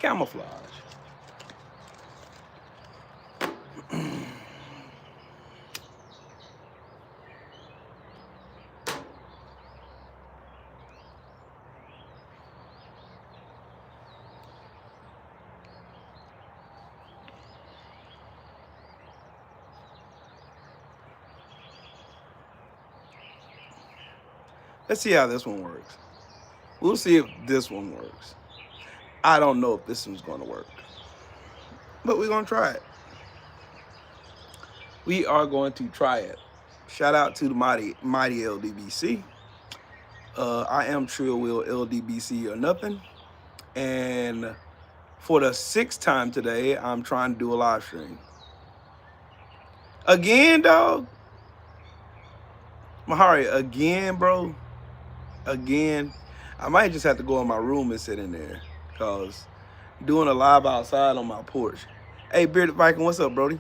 Camouflage. Let's see how this one works. We'll see if this one works. I don't know if this one's going to work, but we're going to try it. We are going to try it. Shout out to the mighty LDBC. I am Trill Will LDBC or nothing. And for the 6th time today, I'm trying to do a live stream. Again, dog? Mahari, again, bro? Again? I might just have to go in my room and sit in there, because doing a live outside on my porch. Hey, Bearded Viking, what's up, Brody?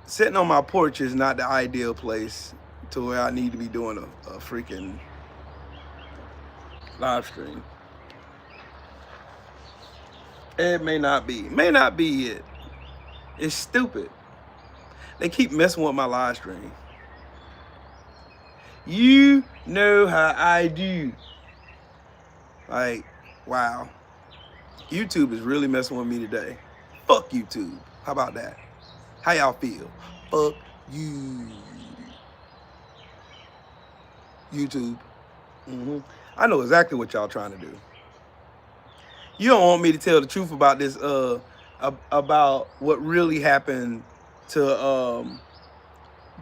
Sitting on my porch is not the ideal place to where I need to be doing a freaking live stream. It may not be. May not be it. It's stupid. They keep messing with my live stream. You know how I do. Like, wow. YouTube is really messing with me today. Fuck YouTube. How about that? How y'all feel? Fuck you. YouTube. I know exactly what y'all trying to do. You don't want me to tell the truth about this, about what really happened to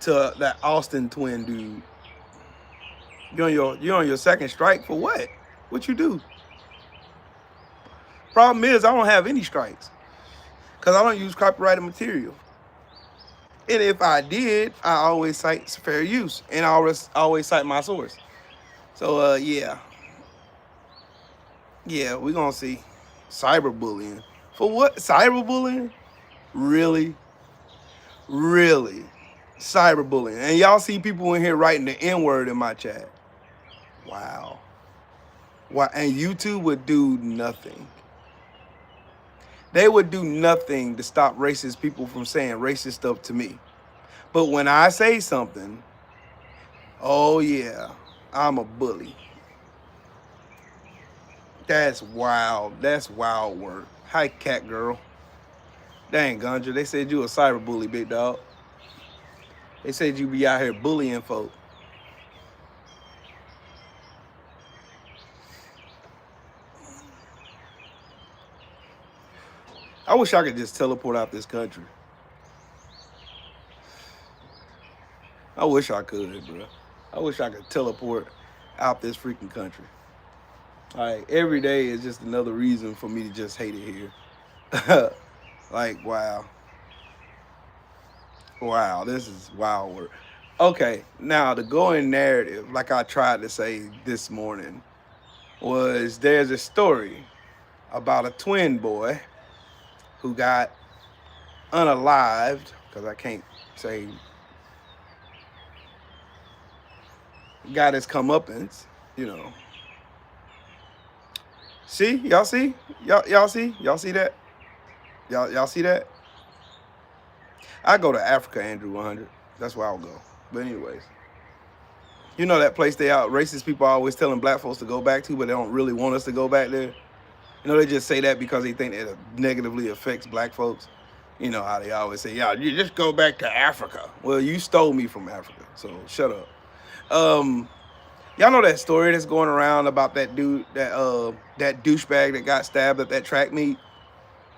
that Austin twin dude. You're on your second strike for what? What you do? Problem is, I don't have any strikes, because I don't use copyrighted material. And if I did, I always cite fair use, and I always cite my source. So yeah, we're gonna see. Cyberbullying. For what? Cyberbullying? Really? Cyberbullying. And y'all see people in here writing the N-word in my chat. Wow. Why? And YouTube would do nothing. They would do nothing to stop racist people from saying racist stuff to me. But when I say something, oh yeah, I'm a bully. That's wild. That's wild work. Hi, cat girl. Dang, Gundra. They said you a cyberbully, big dog. They said you be out here bullying folk. I wish I could just teleport out this country. I wish I could, bro. I wish I could teleport out this freaking country. Like, every day is just another reason for me to just hate it here. Like, wow. Wow, this is wild work. Okay, now the going narrative, like I tried to say this morning, was there's a story about a twin boy who got unalived, because I can't say got his comeuppance, you know. See? Y'all see? Y'all see? Y'all see that? Y'all see that? I go to Africa, Andrew 100. That's where I'll go. But anyways, you know that place they out racist people are always telling black folks to go back to, but they don't really want us to go back there. You know, they just say that because they think it negatively affects black folks. You know how they always say, yeah, you just go back to Africa. Well, you stole me from Africa, so shut up. Y'all know that story that's going around about that dude, that douchebag that got stabbed at that track meet?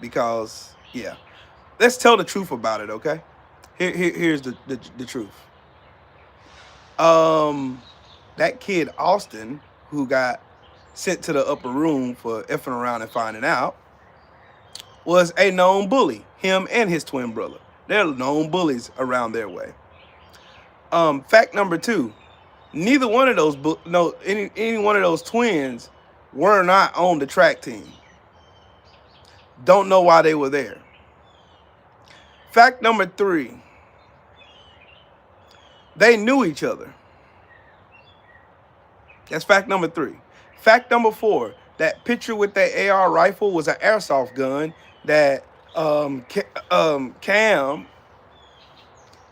Because, yeah. Let's tell the truth about it, okay? Here's the truth. That kid, Austin, who got sent to the upper room for effing around and finding out, was a known bully. Him and his twin brother. They're known bullies around their way. Fact number 2. Neither one of those, any one of those twins were not on the track team. Don't know why they were there. Fact number 3. They knew each other. That's fact number 3. Fact number 4. that picture with that AR rifle was an airsoft gun that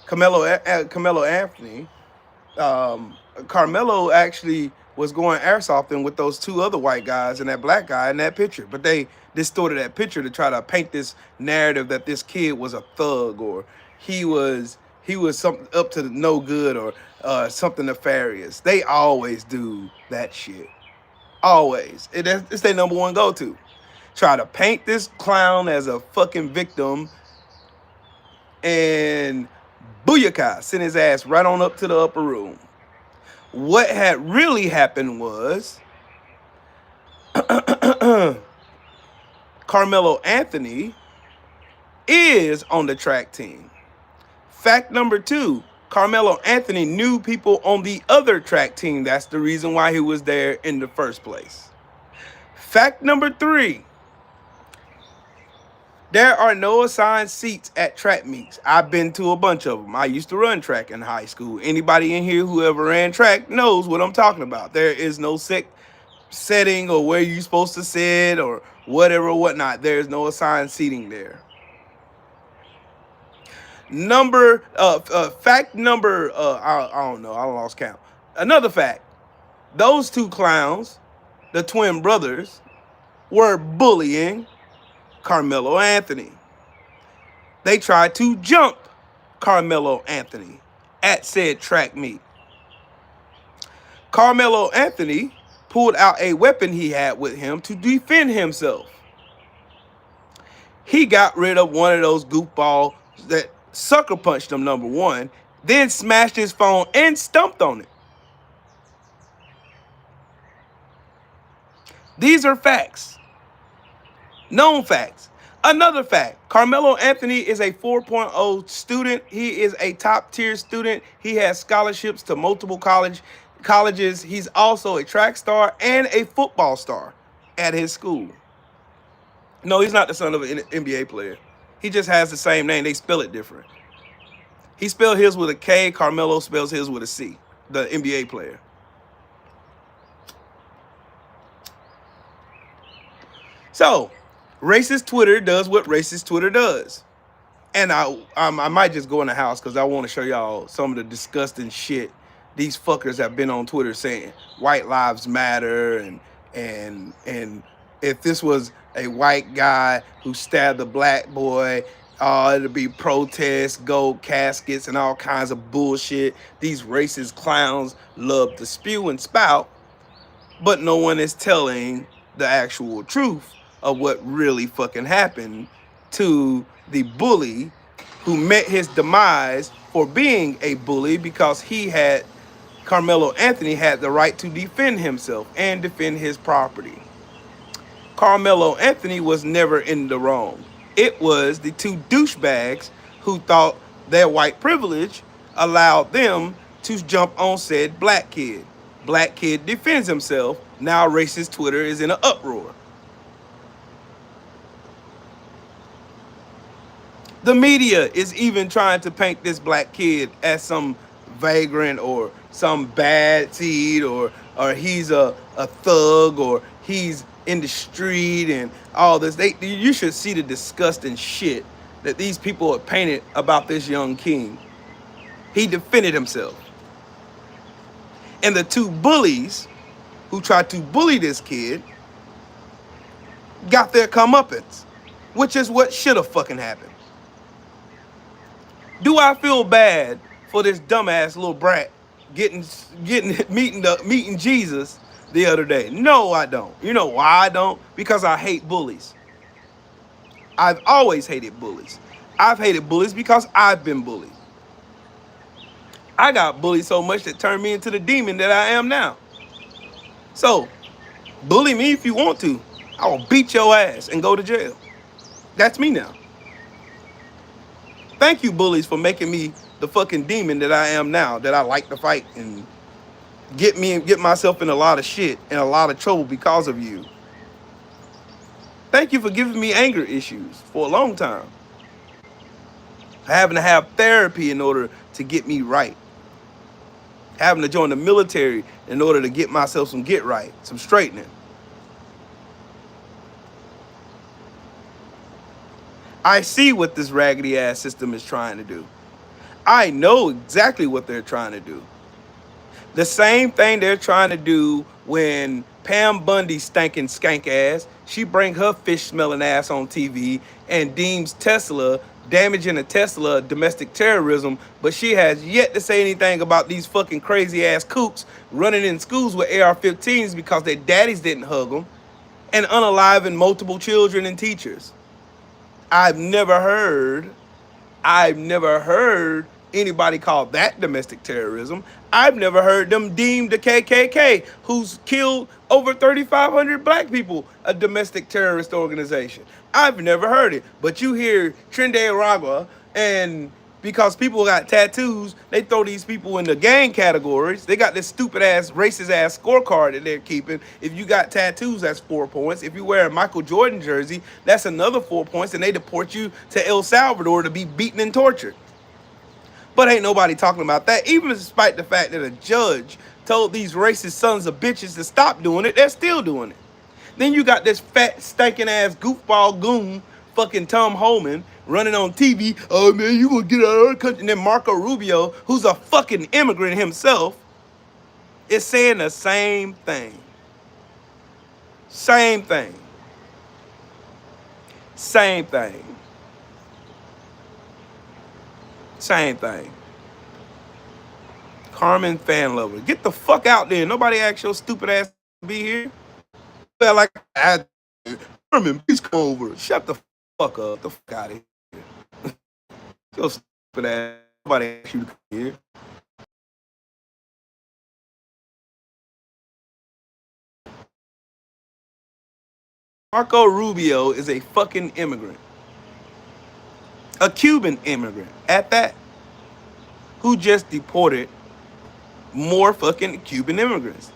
Carmelo Anthony, Carmelo actually was going airsofting with those two other white guys and that black guy in that picture. But they distorted that picture to try to paint this narrative that this kid was a thug, or he was something up to no good, or something nefarious. They always do that shit. Always. It's their number one go-to. Try to paint this clown as a fucking victim, and booyaka, send his ass right on up to the upper room. What had really happened was Carmelo Anthony is on the track team. Fact number 2, Carmelo Anthony knew people on the other track team. That's the reason why he was there in the first place. Fact number 3, there are no assigned seats at track meets. I've been to a bunch of them. I used to run track in high school. Anybody in here who ever ran track knows what I'm talking about. There is no setting or where you're supposed to sit or whatever, whatnot. There's no assigned seating there. Fact number, I don't know, I lost count. Another fact, those two clowns, the twin brothers, were bullying Carmelo Anthony. They tried to jump Carmelo Anthony at said track meet. Carmelo Anthony pulled out a weapon he had with him to defend himself. He got rid of one of those goofballs that sucker punched him, number one, then smashed his phone and stumped on it. These are facts. Known facts. Another fact, Carmelo Anthony is a 4.0 student. He is a top tier student. He has scholarships to multiple colleges. He's also a track star and a football star at his school. No, he's not the son of an NBA player. He just has the same name. They spell it different. He spelled his with a K. Carmelo spells his with a C, the NBA player. So, racist Twitter does what racist Twitter does. And I might just go in the house because I want to show y'all some of the disgusting shit these fuckers have been on Twitter saying. White lives matter, and if this was a white guy who stabbed a black boy, it'd be protests, gold caskets, and all kinds of bullshit. These racist clowns love to spew and spout, but no one is telling the actual truth of what really fucking happened to the bully who met his demise for being a bully because Carmelo Anthony had the right to defend himself and defend his property. Carmelo Anthony was never in the wrong. It was the two douchebags who thought their white privilege allowed them to jump on said black kid. Black kid defends himself. Now racist Twitter is in an uproar. The media is even trying to paint this black kid as some vagrant or some bad seed, or he's a thug, or he's in the street and all this. You should see the disgusting shit that these people have painted about this young king. He defended himself. And the two bullies who tried to bully this kid got their comeuppance, which is what should have fucking happened. Do I feel bad for this dumbass little brat meeting Jesus the other day? No, I don't. You know why I don't? Because I hate bullies. I've always hated bullies. I've hated bullies because I've been bullied. I got bullied so much that turned me into the demon that I am now. So, bully me if you want to. I will beat your ass and go to jail. That's me now. Thank you, bullies, for making me the fucking demon that I am now, that I like to fight and get myself in a lot of shit and a lot of trouble because of you. Thank you for giving me anger issues for a long time. Having to have therapy in order to get me right. Having to join the military in order to get myself some get right, some straightening. I see what this raggedy ass system is trying to do. I know exactly what they're trying to do. The same thing they're trying to do when Pam Bundy stinking skank ass, she bring her fish smelling ass on TV and deems Tesla damaging a Tesla domestic terrorism, but she has yet to say anything about these fucking crazy ass kooks running in schools with AR-15s because their daddies didn't hug them and unaliving multiple children and teachers. I've never heard I've never heard anybody call that domestic terrorism. I've never heard them deem the KKK, who's killed over 3,500 black people, a domestic terrorist organization. I've never heard it. But you hear Trinde Aragua, and because people got tattoos, they throw these people in the gang categories. They got this stupid ass, racist ass scorecard that they're keeping. If you got tattoos, that's 4 points. If you wear a Michael Jordan jersey, that's another 4 points, and they deport you to El Salvador to be beaten and tortured. But ain't nobody talking about that. Even despite the fact that a judge told these racist sons of bitches to stop doing it, they're still doing it. Then you got this fat, stinking ass goofball goon, fucking Tom Holman, running on TV. Oh man, you gonna get out of our country. And then Marco Rubio, who's a fucking immigrant himself, is saying the same thing. Same thing. Same thing. Same thing. Carmen fan lover. Get the fuck out there. Nobody asked your stupid ass to be here. Felt like Carmen, please come over. Shut the fuck up. The fuck out of here. Your stupid ass. Nobody asked you to come here. Marco Rubio is a fucking immigrant. A Cuban immigrant at that. Who just deported more fucking Cuban immigrants.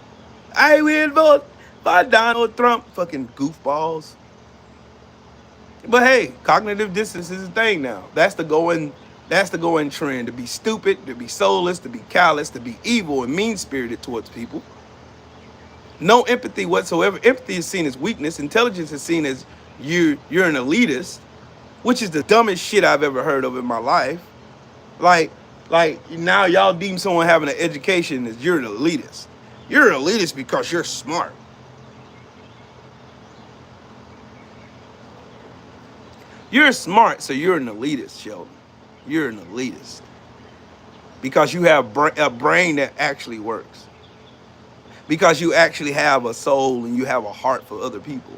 I will vote for Donald Trump. Fucking goofballs. But hey, cognitive dissonance is a thing now. That's the going trend. To be stupid, to be soulless, to be callous, to be evil and mean-spirited towards people. No empathy whatsoever. Empathy is seen as weakness. Intelligence is seen as you're an elitist, which is the dumbest shit I've ever heard of in my life. Like now y'all deem someone having an education as you're an elitist. You're an elitist because you're smart. You're smart, so you're an elitist, Sheldon. You're an elitist. Because you have a brain that actually works. Because you actually have a soul and you have a heart for other people.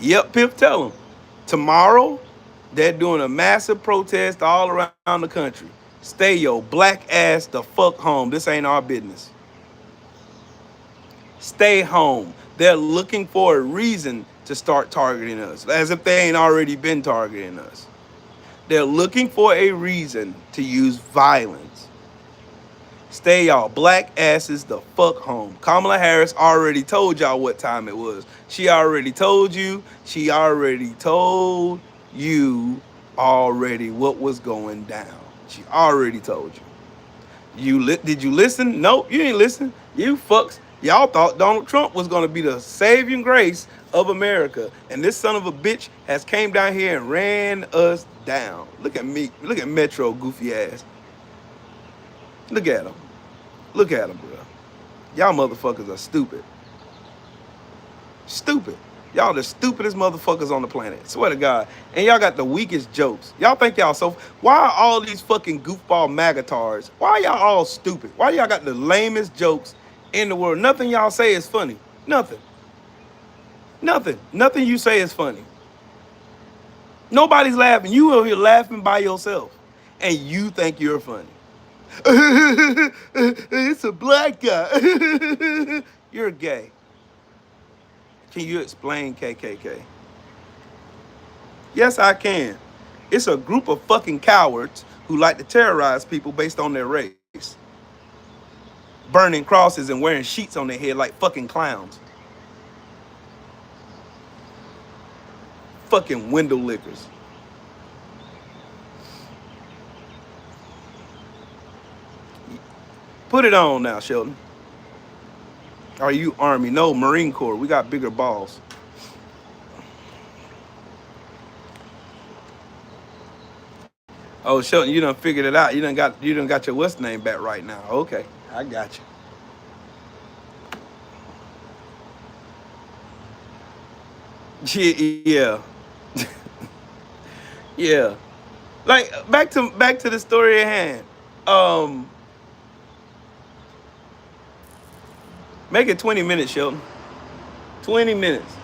Yep, Pip, tell them. Tomorrow, they're doing a massive protest all around the country. Stay your black ass the fuck home. This ain't our business. Stay home. They're looking for a reason to start targeting us, as if they ain't already been targeting us. They're looking for a reason to use violence. Stay y'all black asses the fuck home. Kamala Harris already told y'all what time it was. She already told you. She already told you already what was going down. She already told you. Did you listen? Nope, you ain't listen. You fucks. Y'all thought Donald Trump was going to be the saving grace of America. And this son of a bitch has came down here and ran us down. Look at me. Look at Metro, goofy ass. Look at him. Look at him, bro. Y'all motherfuckers are stupid. Stupid. Y'all the stupidest motherfuckers on the planet. Swear to God. And y'all got the weakest jokes. Y'all think y'all so... Why are all these fucking goofball magatards? Why y'all all stupid? Why y'all got the lamest jokes in the world? Nothing y'all say is funny. Nothing. Nothing. Nothing you say is funny. Nobody's laughing. You over here laughing by yourself. And you think you're funny. It's a black guy. You're gay. Can you explain KKK? Yes, I can. It's a group of fucking cowards who like to terrorize people based on their race. Burning crosses and wearing sheets on their head like fucking clowns. Fucking window lickers. Put it on now, Sheldon. Are you Army? No, Marine Corps. We got bigger balls. Oh, Shelton, you done figured it out. You done got your what's name back right now. Okay, I got you. Yeah, yeah. Like back to the story at hand. Um, make it 20 minutes, Shelton. 20 minutes.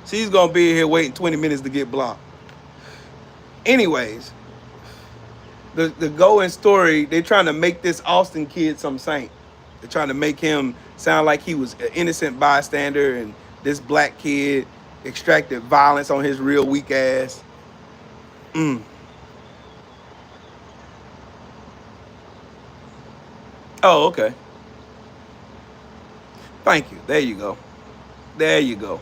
She's gonna be here waiting 20 minutes to get blocked. Anyways, the going story, they're trying to make this Austin kid some saint. They're trying to make him sound like he was an innocent bystander, and this black kid extracted violence on his real weak ass. Mm. Oh, okay. Thank you. There you go. There you go.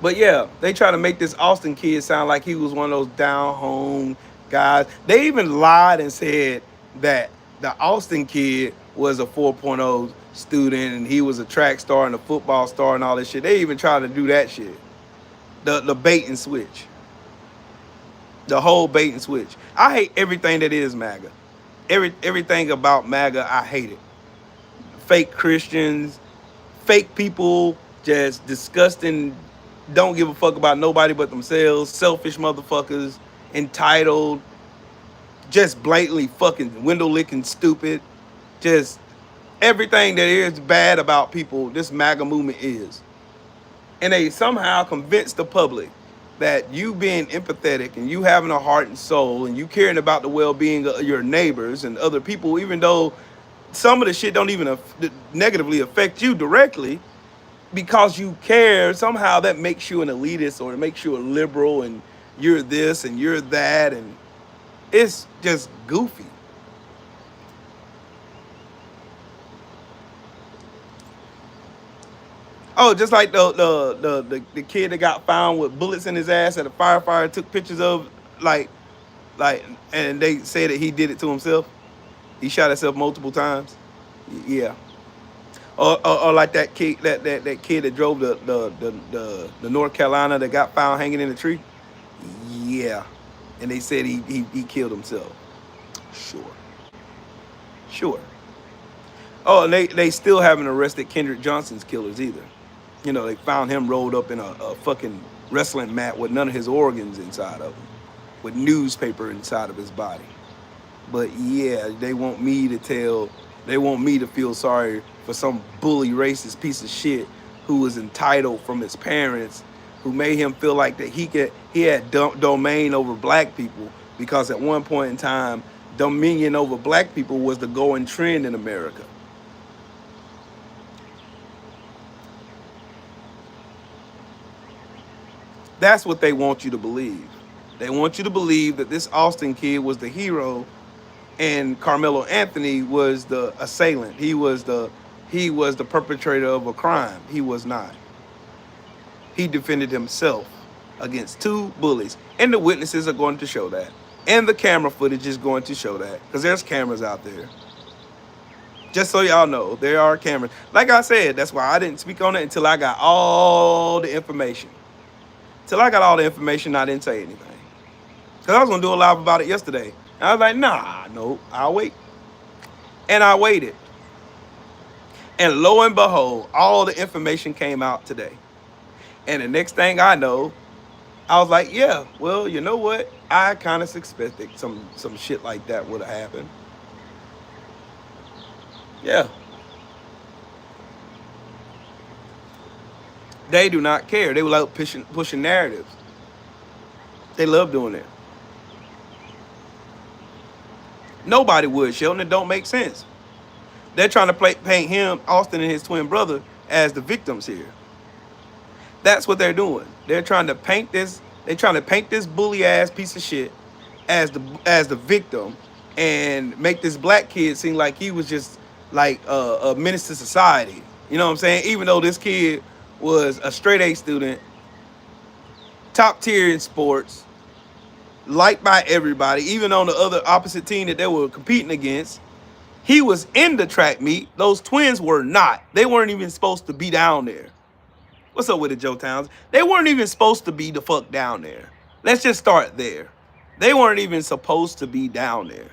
But yeah, they try to make this Austin kid sound like he was one of those down home guys. They even lied and said that the Austin kid was a 4.0 student and he was a track star and a football star and all this shit. They even tried to do that shit. The bait and switch. The whole bait and switch. I hate everything that is MAGA. Everything about MAGA, I hate it. Fake Christians, fake people, just disgusting, don't give a fuck about nobody but themselves, selfish motherfuckers, entitled, just blatantly fucking window licking stupid. Just everything that is bad about people, this MAGA movement is. And they somehow convince the public that you being empathetic and you having a heart and soul and you caring about the well-being of your neighbors and other people, even though some of the shit don't even negatively affect you directly, because you care, somehow that makes you an elitist or it makes you a liberal and you're this and you're that, and it's just goofy. Oh, just like the kid that got found with bullets in his ass that a firefighter took pictures of, like like, and they said that he did it to himself. He shot himself multiple times. Yeah. Or like that kid that kid that drove the North Carolina that got found hanging in a tree. Yeah. And they said he killed himself. Sure. Sure. Oh, and they still haven't arrested Kendrick Johnson's killers either. You know, they found him rolled up in a fucking wrestling mat with none of his organs inside of him, with newspaper inside of his body. But yeah, they want me to feel sorry for some bully racist piece of shit who was entitled from his parents, who made him feel like that he had domain over black people, because at one point in time, dominion over black people was the going trend in America. That's what they want you to believe. They want you to believe that this Austin kid was the hero and Carmelo Anthony was the assailant. He was the perpetrator of a crime. He was not. He defended himself against two bullies. And the witnesses are going to show that. And the camera footage is going to show that. Because there's cameras out there. Just so y'all know, there are cameras. Like I said, that's why I didn't speak on it until I got all the information. Till I got all the information, I didn't say anything. Because I was going to do a live about it yesterday. And I was like, nah, no, I'll wait. And I waited. And lo and behold, all the information came out today. And the next thing I know, I was like, yeah, well, you know what? I kind of suspected some shit like that would have happened. Yeah. They do not care. They love pushing narratives. They love doing it. Nobody would, Sheldon. It don't make sense. They're trying to paint him, Austin, and his twin brother as the victims here. That's what they're doing. They're trying to paint this. They're trying to paint this bully ass piece of shit as the victim, and make this black kid seem like he was just like a menace to society. You know what I'm saying? Even though this kid was a straight A student, top tier in sports, liked by everybody, even on the other opposite team that they were competing against. He was in the track meet. Those twins were not. They weren't even supposed to be down there. What's up with it, Joe Towns? They weren't even supposed to be the fuck down there. Let's just start there. They weren't even supposed to be down there.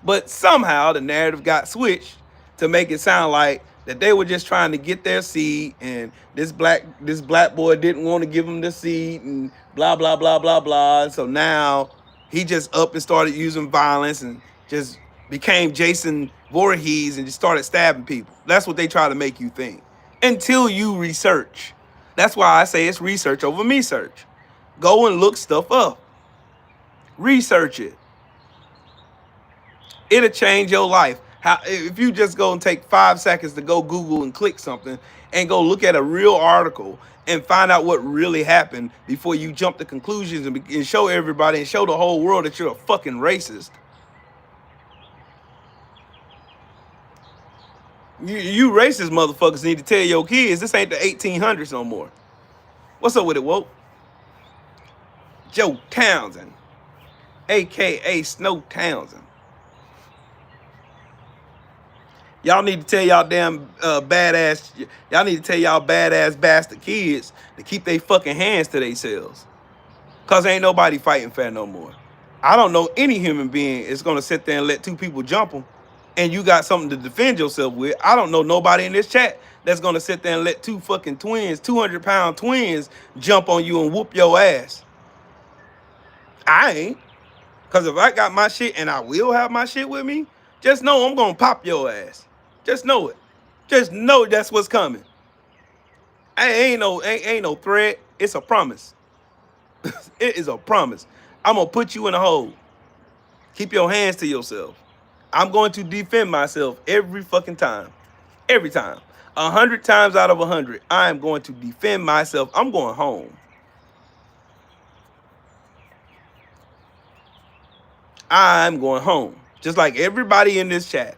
But somehow the narrative got switched to make it sound like that they were just trying to get their seat, and this black boy didn't want to give them the seat, and blah blah blah blah blah. So now he just up and started using violence and just became Jason Voorhees and just started stabbing people. That's what they try to make you think until you research. That's why I say it's research over me search. Go and look stuff up. Research it. It'll change your life. How, if you just go and take 5 seconds to go Google and click something and go look at a real article and find out what really happened before you jump to conclusions and show everybody and show the whole world that you're a fucking racist. You racist motherfuckers need to tell your kids this ain't the 1800s no more. What's up with it, woke? Joe Townsend, a.k.a. Snow Townsend. Y'all need to tell y'all damn y'all need to tell y'all badass bastard kids to keep their fucking hands to themselves. Cause ain't nobody fighting fair no more. I don't know any human being is gonna sit there and let two people jump them and you got something to defend yourself with. I don't know nobody in this chat that's gonna sit there and let two fucking twins, 200-pound twins, jump on you and whoop your ass. I ain't. Cause if I got my shit, and I will have my shit with me, just know I'm gonna pop your ass. Just know it. Just know that's what's coming. Ain't no threat. It's a promise. It is a promise. I'm gonna put you in a hole. Keep your hands to yourself. I'm going to defend myself every fucking time. Every time. 100 times out of 100, I am going to defend myself. I'm going home. I'm going home. Just like everybody in this chat.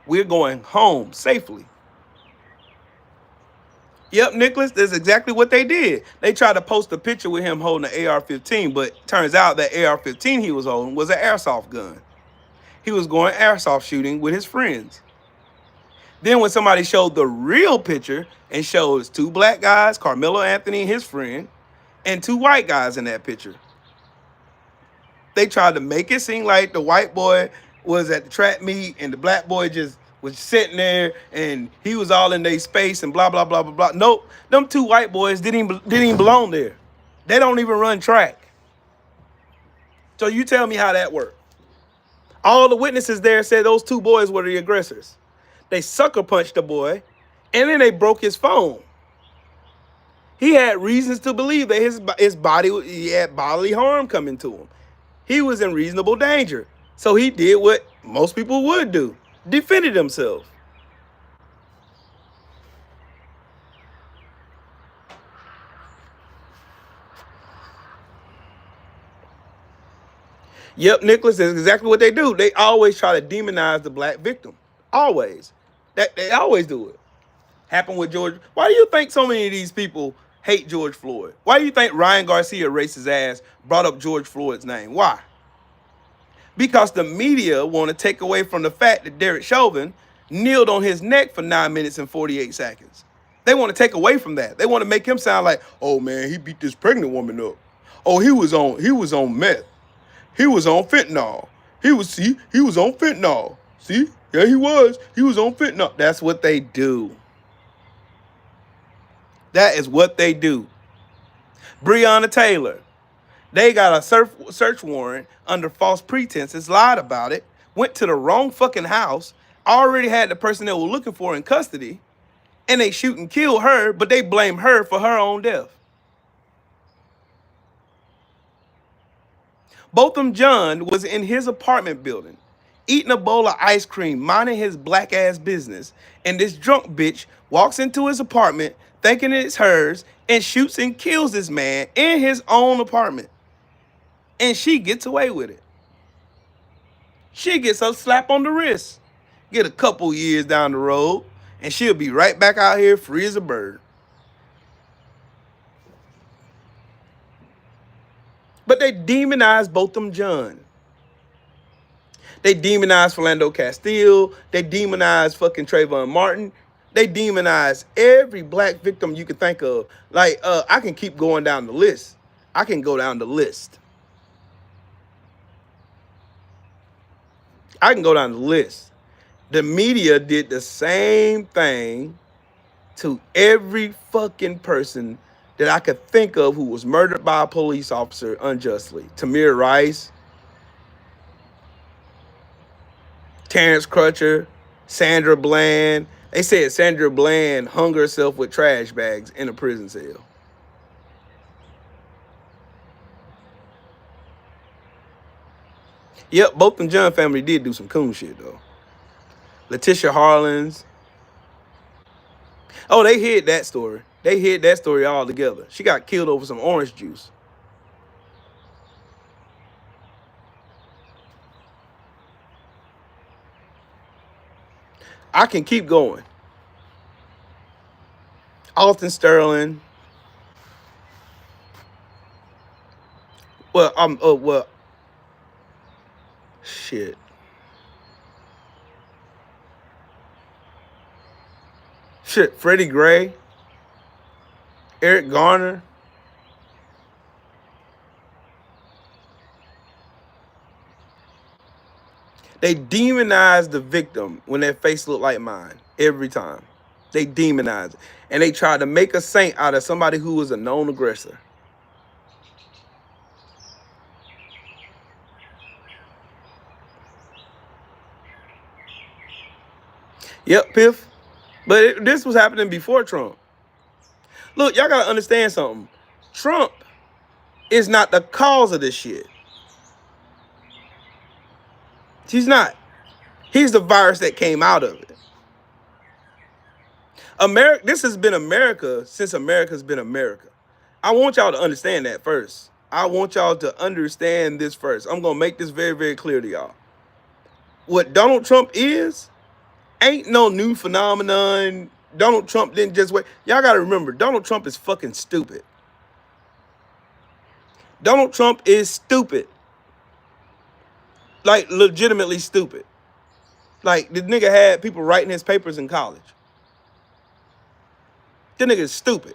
We're going home safely. Yep, Nicholas, that's exactly what they did. They tried to post a picture with him holding an AR-15, but turns out that AR-15 he was holding was an airsoft gun. He was going airsoft shooting with his friends. Then when somebody showed the real picture and shows two black guys, Carmelo Anthony and his friend, and two white guys in that picture, they tried to make it seem like the white boy was at the track meet and the black boy just was sitting there and he was all in their space and blah, blah, blah, blah, blah. Nope, them two white boys didn't even belong there. They don't even run track. So you tell me how that worked. All the witnesses there said those two boys were the aggressors. They sucker punched the boy and then they broke his phone. He had reasons to believe that his body, he had bodily harm coming to him. He was in reasonable danger. So he did what most people would do. Defended himself. Yep, Nicholas, that's exactly what they do. They always try to demonize the black victim. Always. They always do it. Happened with George. Why do you think so many of these people hate George Floyd? Why do you think Ryan Garcia, racist ass, brought up George Floyd's name? Why? Because the media want to take away from the fact that Derek Chauvin kneeled on his neck for 9 minutes and 48 seconds. They want to take away from that. They want to make him sound like, oh man, he beat this pregnant woman up. Oh, he was on meth. He was on fentanyl. He was on fentanyl. See? Yeah, he was. He was on fentanyl. That's what they do. That is what they do. Breonna Taylor. They got a search warrant under false pretenses, lied about it, went to the wrong fucking house, already had the person they were looking for in custody, and they shoot and kill her, but they blame her for her own death. Botham John was in his apartment building, eating a bowl of ice cream, minding his black ass business, and this drunk bitch walks into his apartment thinking it's hers and shoots and kills this man in his own apartment. And she gets away with it. She gets a slap on the wrist. Get a couple years down the road, and she'll be right back out here free as a bird. But they demonize Botham Jean. They demonize Philando Castile. They demonize fucking Trayvon Martin. They demonize every black victim you can think of. Like, I can keep going down the list. I can go down the list. I can go down the list. The media did the same thing to every fucking person that I could think of who was murdered by a police officer unjustly. Tamir Rice, Terrence Crutcher, Sandra Bland. They said Sandra Bland hung herself with trash bags in a prison cell. Yep, both the John family did do some coon shit though. Letitia Harlins. Oh, they hid that story. They hid that story altogether. She got killed over some orange juice. I can keep going. Alton Sterling. Well, shit. Freddie Gray, Eric Garner. They demonize the victim when their face look like mine every time. They demonize it. And they try to make a saint out of somebody who was a known aggressor. Yep, Piff. But this was happening before Trump. Look, y'all gotta understand something. Trump is not the cause of this shit. He's not. He's the virus that came out of it. America. This has been America since America's been America. I want y'all to understand that first. I want y'all to understand this first. I'm gonna make this very, very clear to y'all. What Donald Trump is ain't no new phenomenon. Donald Trump didn't just wait. Y'all gotta remember, Donald Trump is fucking stupid. Donald Trump is stupid. Like, legitimately stupid. Like, the nigga had people writing his papers in college. The nigga is stupid.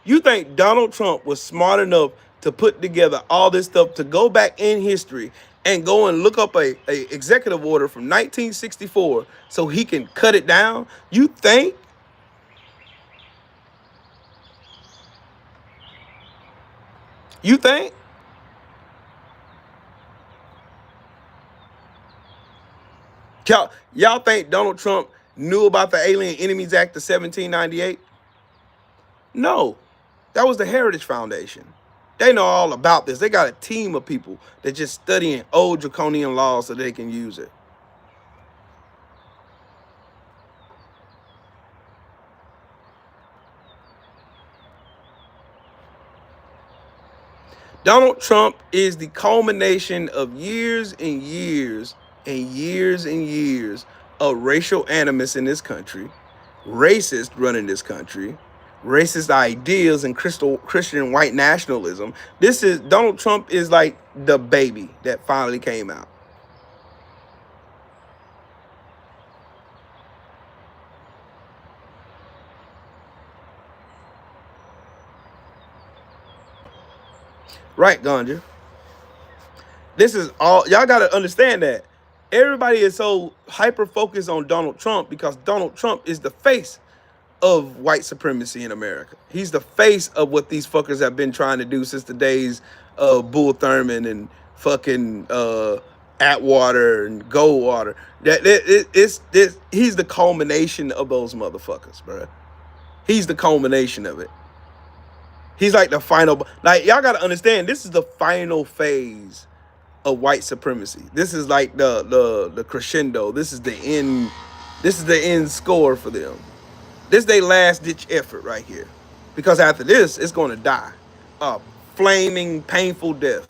You think Donald Trump was smart enough to put together all this stuff to go back in history and go and look up a executive order from 1964 so he can cut it down? You think? You think? Y'all think Donald Trump knew about the Alien Enemies Act of 1798? No. That was the Heritage Foundation. They know all about this. They got a team of people that just studying old draconian laws so they can use it. Donald Trump is the culmination of years and years and years and years of racial animus in this country, racist running this country, racist ideas and Christian white nationalism. Donald Trump is like the baby that finally came out. Right, Ganja. This is all, y'all gotta understand that. Everybody is so hyper focused on Donald Trump because Donald Trump is the face of white supremacy in America. He's the face of what these fuckers have been trying to do since the days of Bull Thurman and fucking Atwater and Goldwater. He's the culmination of those motherfuckers, bro. He's the culmination of it. He's like the final, like, y'all gotta understand, this is the final phase of white supremacy. This is like the crescendo. This is the end score for them. This is their last ditch effort right here. Because after this, it's gonna die. A flaming, painful death.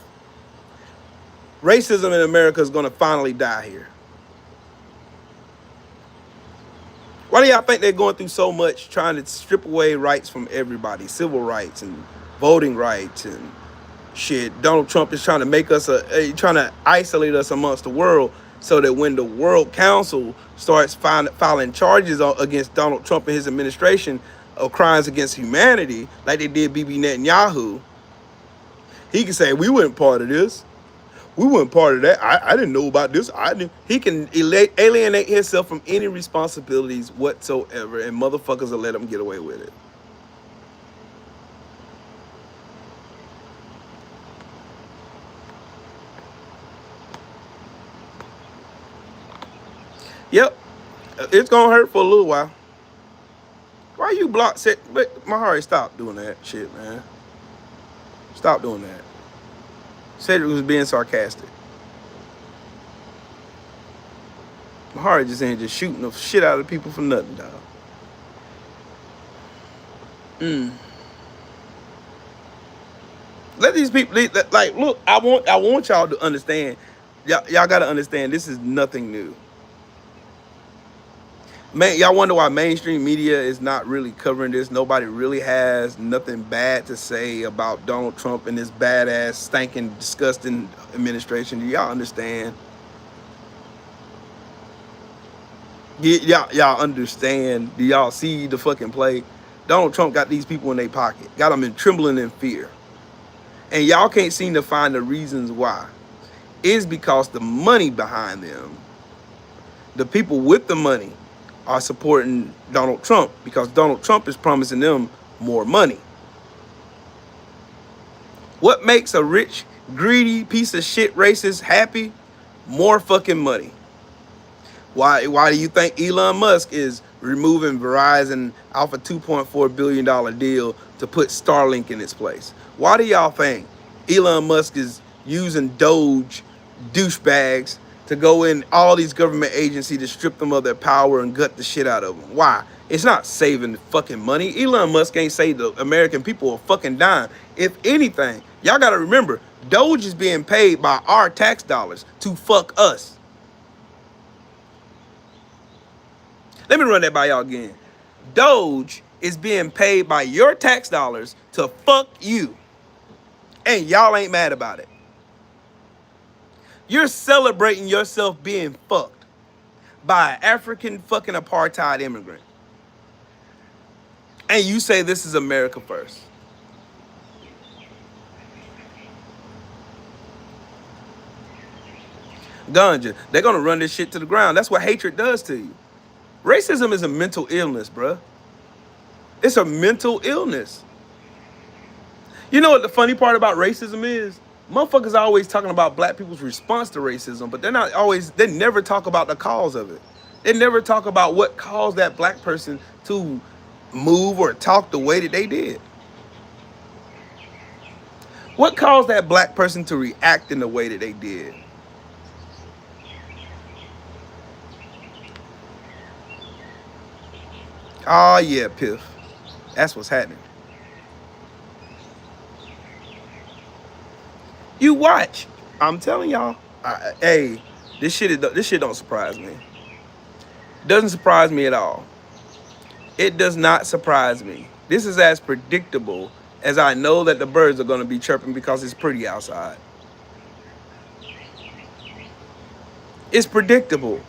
Racism in America is gonna finally die here. Why do y'all think they're going through so much trying to strip away rights from everybody? Civil rights and voting rights and shit. Donald Trump is trying to make us trying to isolate us amongst the world so that when the World Council starts filing charges against Donald Trump and his administration of crimes against humanity, like they did Bibi Netanyahu, he can say, we weren't part of this. We weren't part of that. I didn't know about this. I didn't. He can alienate himself from any responsibilities whatsoever, and motherfuckers will let him get away with it. Yep, it's gonna hurt for a little while. Why you block set? But Mahari, stop doing that shit, man. Stop doing that. Cedric was being sarcastic. Mahari just ain't just shooting the shit out of people for nothing, dog. Let these people, like, look. I want y'all to understand. Y'all gotta understand. This is nothing new. Man, y'all wonder why mainstream media is not really covering this. Nobody really has nothing bad to say about Donald Trump and his badass, stinking, disgusting administration. Do y'all understand? Y'all understand? Do y'all see the fucking play? Donald Trump got these people in their pocket, got them in trembling in fear, and y'all can't seem to find the reasons why. It's because the money behind them, the people with the money, are supporting Donald Trump because Donald Trump is promising them more money. What makes a rich, greedy, piece of shit racist happy? More fucking money. Why do you think Elon Musk is removing Verizon off a $2.4 billion deal to put Starlink in its place? Why do y'all think Elon Musk is using Doge douchebags to go in all these government agencies to strip them of their power and gut the shit out of them? Why? It's not saving the fucking money. Elon Musk ain't saved the American people a fucking dime. If anything, y'all gotta remember, Doge is being paid by our tax dollars to fuck us. Let me run that by y'all again. Doge is being paid by your tax dollars to fuck you. And y'all ain't mad about it. You're celebrating yourself being fucked by an African fucking apartheid immigrant. And you say this is America first. Ganja, they're gonna run this shit to the ground. That's what hatred does to you. Racism is a mental illness, bruh. It's a mental illness. You know what the funny part about racism is? Motherfuckers are always talking about black people's response to racism, but they never talk about the cause of it. They never talk about what caused that black person to move or talk the way that they did. What caused that black person to react in the way that they did? Oh yeah, Piff. That's what's happening. You watch. I'm telling y'all. Hey, this shit don't surprise me. Doesn't surprise me at all. It does not surprise me. This is as predictable as I know that the birds are going to be chirping because it's pretty outside. It's predictable.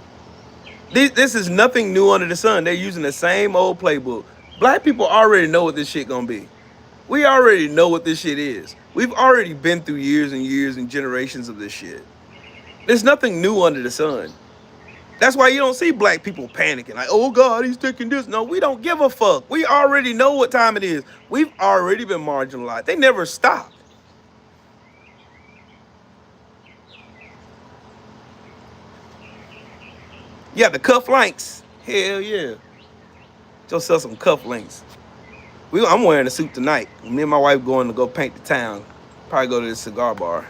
This is nothing new under the sun. They're using the same old playbook. Black people already know what this shit gonna be. We already know what this shit is. We've already been through years and years and generations of this shit. There's nothing new under the sun. That's why you don't see black people panicking like, oh God, he's taking this. No, we don't give a fuck. We already know what time it is. We've already been marginalized. They never stopped. Yeah, the cuff links. Hell yeah. Just sell some cuff links. I'm wearing a suit tonight. Me and my wife going to go paint the town. Probably go to this cigar bar.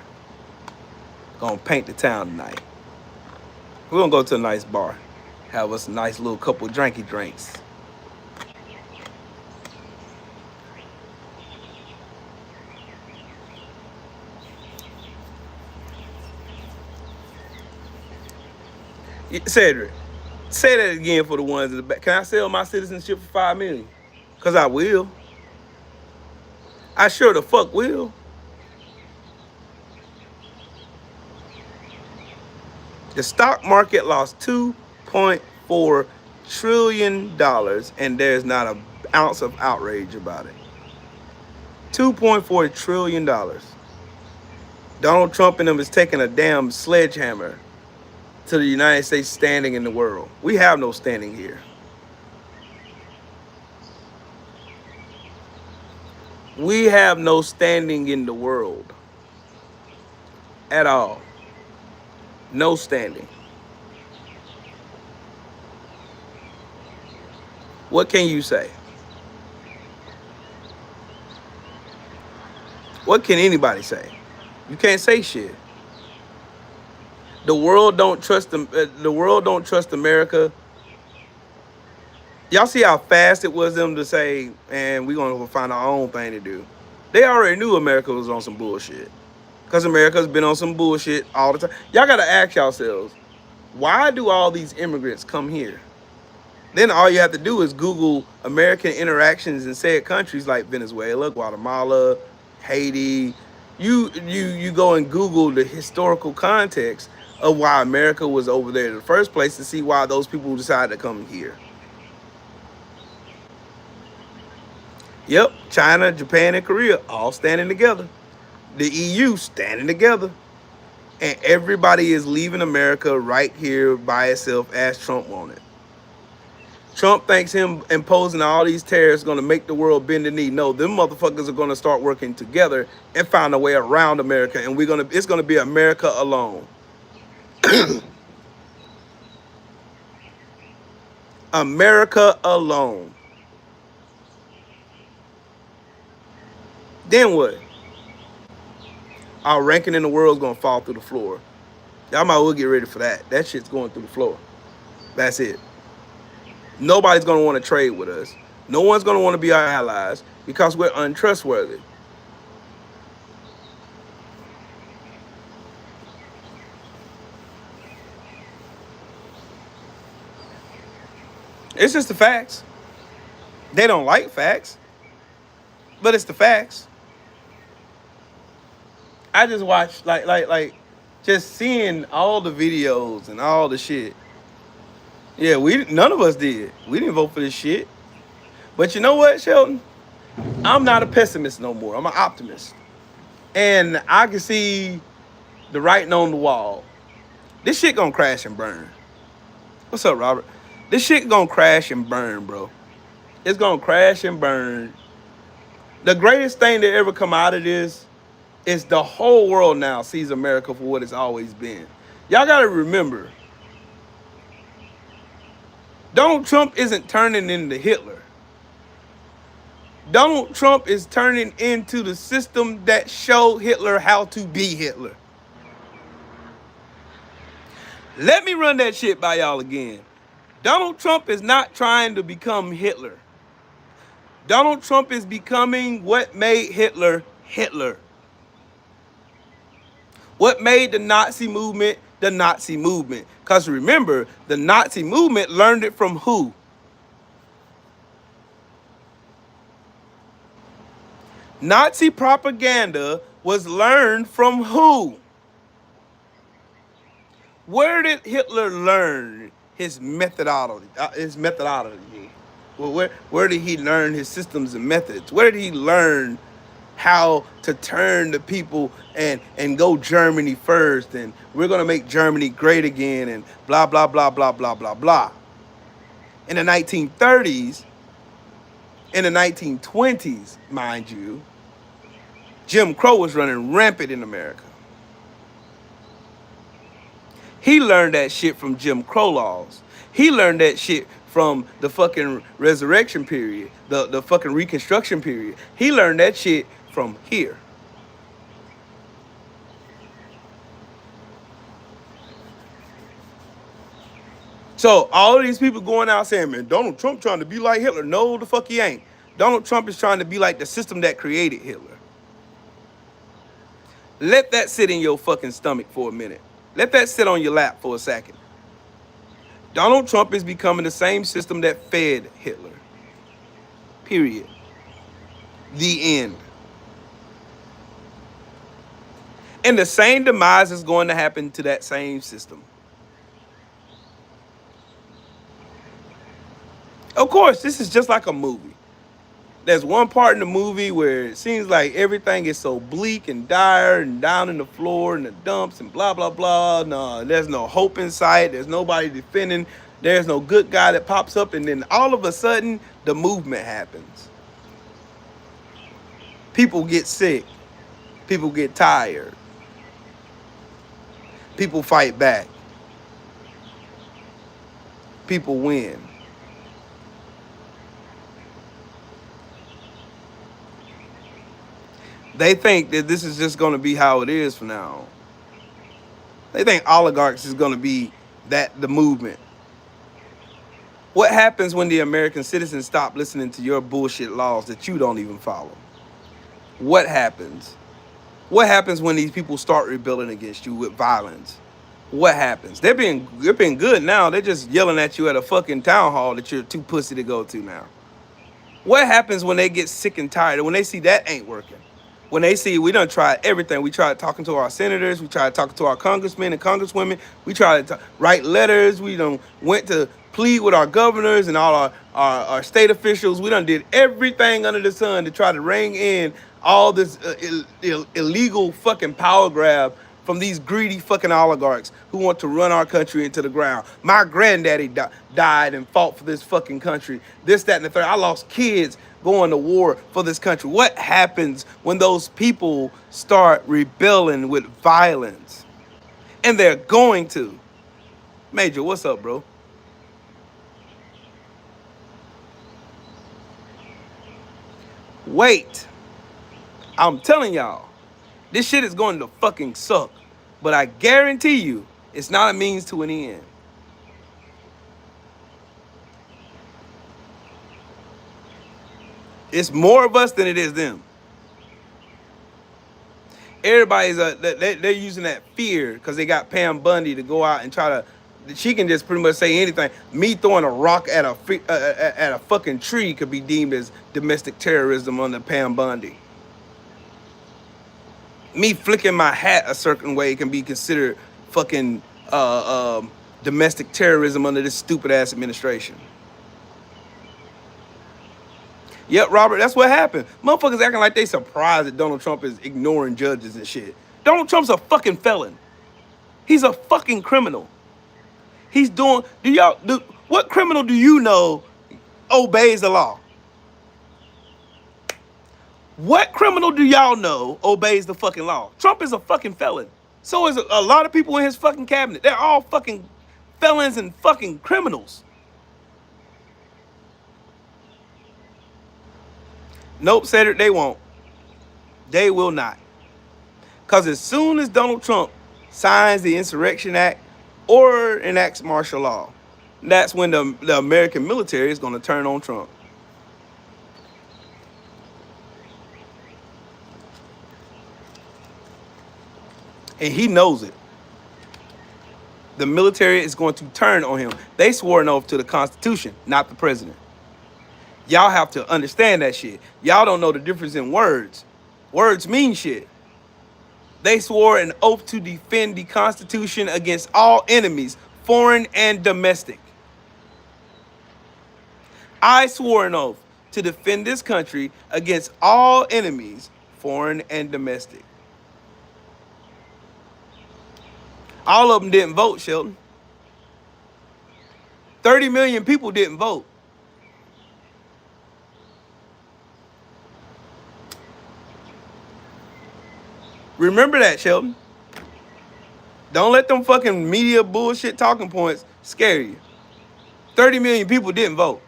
Gonna paint the town tonight. We're gonna go to a nice bar. Have us a nice little couple drinky drinks. Cedric, say that again for the ones in the back. Can I sell my citizenship for $5 million? Cause I will. I sure the fuck will. The stock market lost $2.4 trillion, and there's not an ounce of outrage about it. $2.4 trillion. Donald Trump and them is taking a damn sledgehammer to the United States standing in the world. We have no standing here. We have no standing in the world at all. No standing. What can you say? What can anybody say? You can't say shit. The world don't trust them. The world don't trust America. Y'all see how fast it was them to say, "And we're gonna find our own thing to do." They already knew America was on some bullshit, because America's been on some bullshit all the time. Y'all gotta ask yourselves, why do all these immigrants come here? Then all you have to do is Google American interactions in said countries like Venezuela, Guatemala, Haiti. You go and Google the historical context of why America was over there in the first place to see why those people decided to come here. Yep, China, Japan, and Korea all standing together. The EU standing together. And everybody is leaving America right here by itself as Trump wanted. Trump thinks him imposing all these tariffs is going to make the world bend the knee. No, them motherfuckers are going to start working together and find a way around America. And it's going to be America alone. America alone. Then what? Our ranking in the world is going to fall through the floor. Y'all might well get ready for that. That shit's going through the floor. That's it. Nobody's going to want to trade with us. No one's going to want to be our allies because we're untrustworthy. It's just the facts. They don't like facts, but it's the facts. I just watched like just seeing all the videos and all the shit. Yeah, none of us did. We didn't vote for this shit. But you know what, Sheldon? I'm not a pessimist no more. I'm an optimist. And I can see the writing on the wall. This shit gonna crash and burn. What's up, Robert? This shit gonna crash and burn, bro. It's gonna crash and burn. The greatest thing to ever come out of this is the whole world now sees America for what it's always been. Y'all gotta remember, Donald Trump isn't turning into Hitler. Donald Trump is turning into the system that showed Hitler how to be Hitler. Let me run that shit by y'all again. Donald Trump is not trying to become Hitler. Donald Trump is becoming what made Hitler Hitler. What made the Nazi movement the Nazi movement? Because remember, the Nazi movement learned it from who? Nazi propaganda was learned from who? Where did Hitler learn his methodology? Well, where did he learn his systems and methods? Where did he learn how to turn the people and go Germany first, and we're going to make Germany great again, and blah, blah, blah, blah, blah, blah, blah. In the 1930s, in the 1920s, mind you, Jim Crow was running rampant in America. He learned that shit from Jim Crow laws. He learned that shit from the fucking resurrection period, the fucking reconstruction period. He learned that shit from here. So all of these people going out saying, man, Donald Trump trying to be like Hitler. No, the fuck he ain't. Donald Trump is trying to be like the system that created Hitler. Let that sit in your fucking stomach for a minute. Let that sit on your lap for a second. Donald Trump is becoming the same system that fed Hitler. Period. The end. And the same demise is going to happen to that same system. Of course, this is just like a movie. There's one part in the movie where it seems like everything is so bleak and dire and down in the floor and the dumps and blah, blah, blah. No, there's no hope in sight. There's nobody defending. There's no good guy that pops up. And then all of a sudden, the movement happens. People get sick. People get tired. People fight back. People win. They think that this is just going to be how it is from now on. They think oligarchs is going to be the movement. What happens when the American citizens stop listening to your bullshit laws that you don't even follow? What happens? What happens when these people start rebelling against you with violence? What happens? They're being good now. They're just yelling at you at a fucking town hall that you're too pussy to go to now. What happens when they get sick and tired? When they see that ain't working? When they see we done tried everything. We tried talking to our senators. We tried talking to our congressmen and congresswomen. We tried to write letters. We done went to plead with our governors and all our state officials. We done did everything under the sun to try to rein in all this illegal fucking power grab from these greedy fucking oligarchs who want to run our country into the ground. My granddaddy died and fought for this fucking country. This, that, and the third. I lost kids going to war for this country. What happens when those people start rebelling with violence? And they're going to. Major, what's up, bro? Wait. I'm telling y'all, this shit is going to fucking suck. But I guarantee you, it's not a means to an end. It's more of us than it is them. Everybody's they're using that fear because they got Pam Bundy to go out and try to. She can just pretty much say anything. Me throwing a rock at a fucking tree could be deemed as domestic terrorism under Pam Bundy. Me flicking my hat a certain way can be considered fucking domestic terrorism under this stupid ass administration. Yep, Robert, that's what happened. Motherfuckers acting like they surprised that Donald Trump is ignoring judges and shit. Donald Trump's a fucking felon. He's a fucking criminal. He's doing, what criminal do you know obeys the law? What criminal do y'all know obeys the fucking law? Trump is a fucking felon. So is a lot of people in his fucking cabinet. They're all fucking felons and fucking criminals. Nope, Cedric, they won't. They will not. Because as soon as Donald Trump signs the Insurrection Act or enacts martial law, that's when the American military is going to turn on Trump. And he knows it. The military is going to turn on him. They swore an oath to the Constitution, not the president. Y'all have to understand that shit. Y'all don't know the difference in words. Words mean shit. They swore an oath to defend the Constitution against all enemies, foreign and domestic. I swore an oath to defend this country against all enemies, foreign and domestic. All of them didn't vote, Shelton. 30 million people didn't vote. Remember that, Shelton. Don't let them fucking media bullshit talking points scare you. 30 million people didn't vote.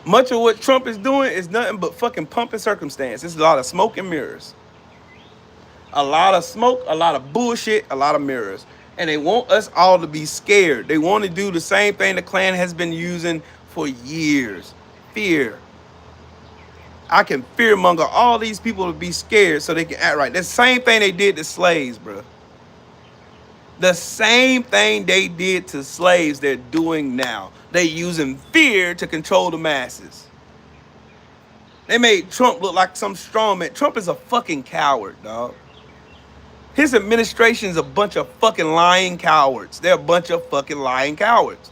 Much of what Trump is doing is nothing but fucking pumping circumstance. It's a lot of smoke and mirrors. A lot of smoke, a lot of bullshit, a lot of mirrors. And they want us all to be scared. They want to do the same thing the Klan has been using for years. Fear. I can fearmonger all these people to be scared so they can act right. That's the same thing they did to slaves, bro. The same thing they did to slaves they're doing now. They using fear to control the masses. They made Trump look like some strong man. Trump is a fucking coward, dog. His administration is a bunch of fucking lying cowards. They're a bunch of fucking lying cowards.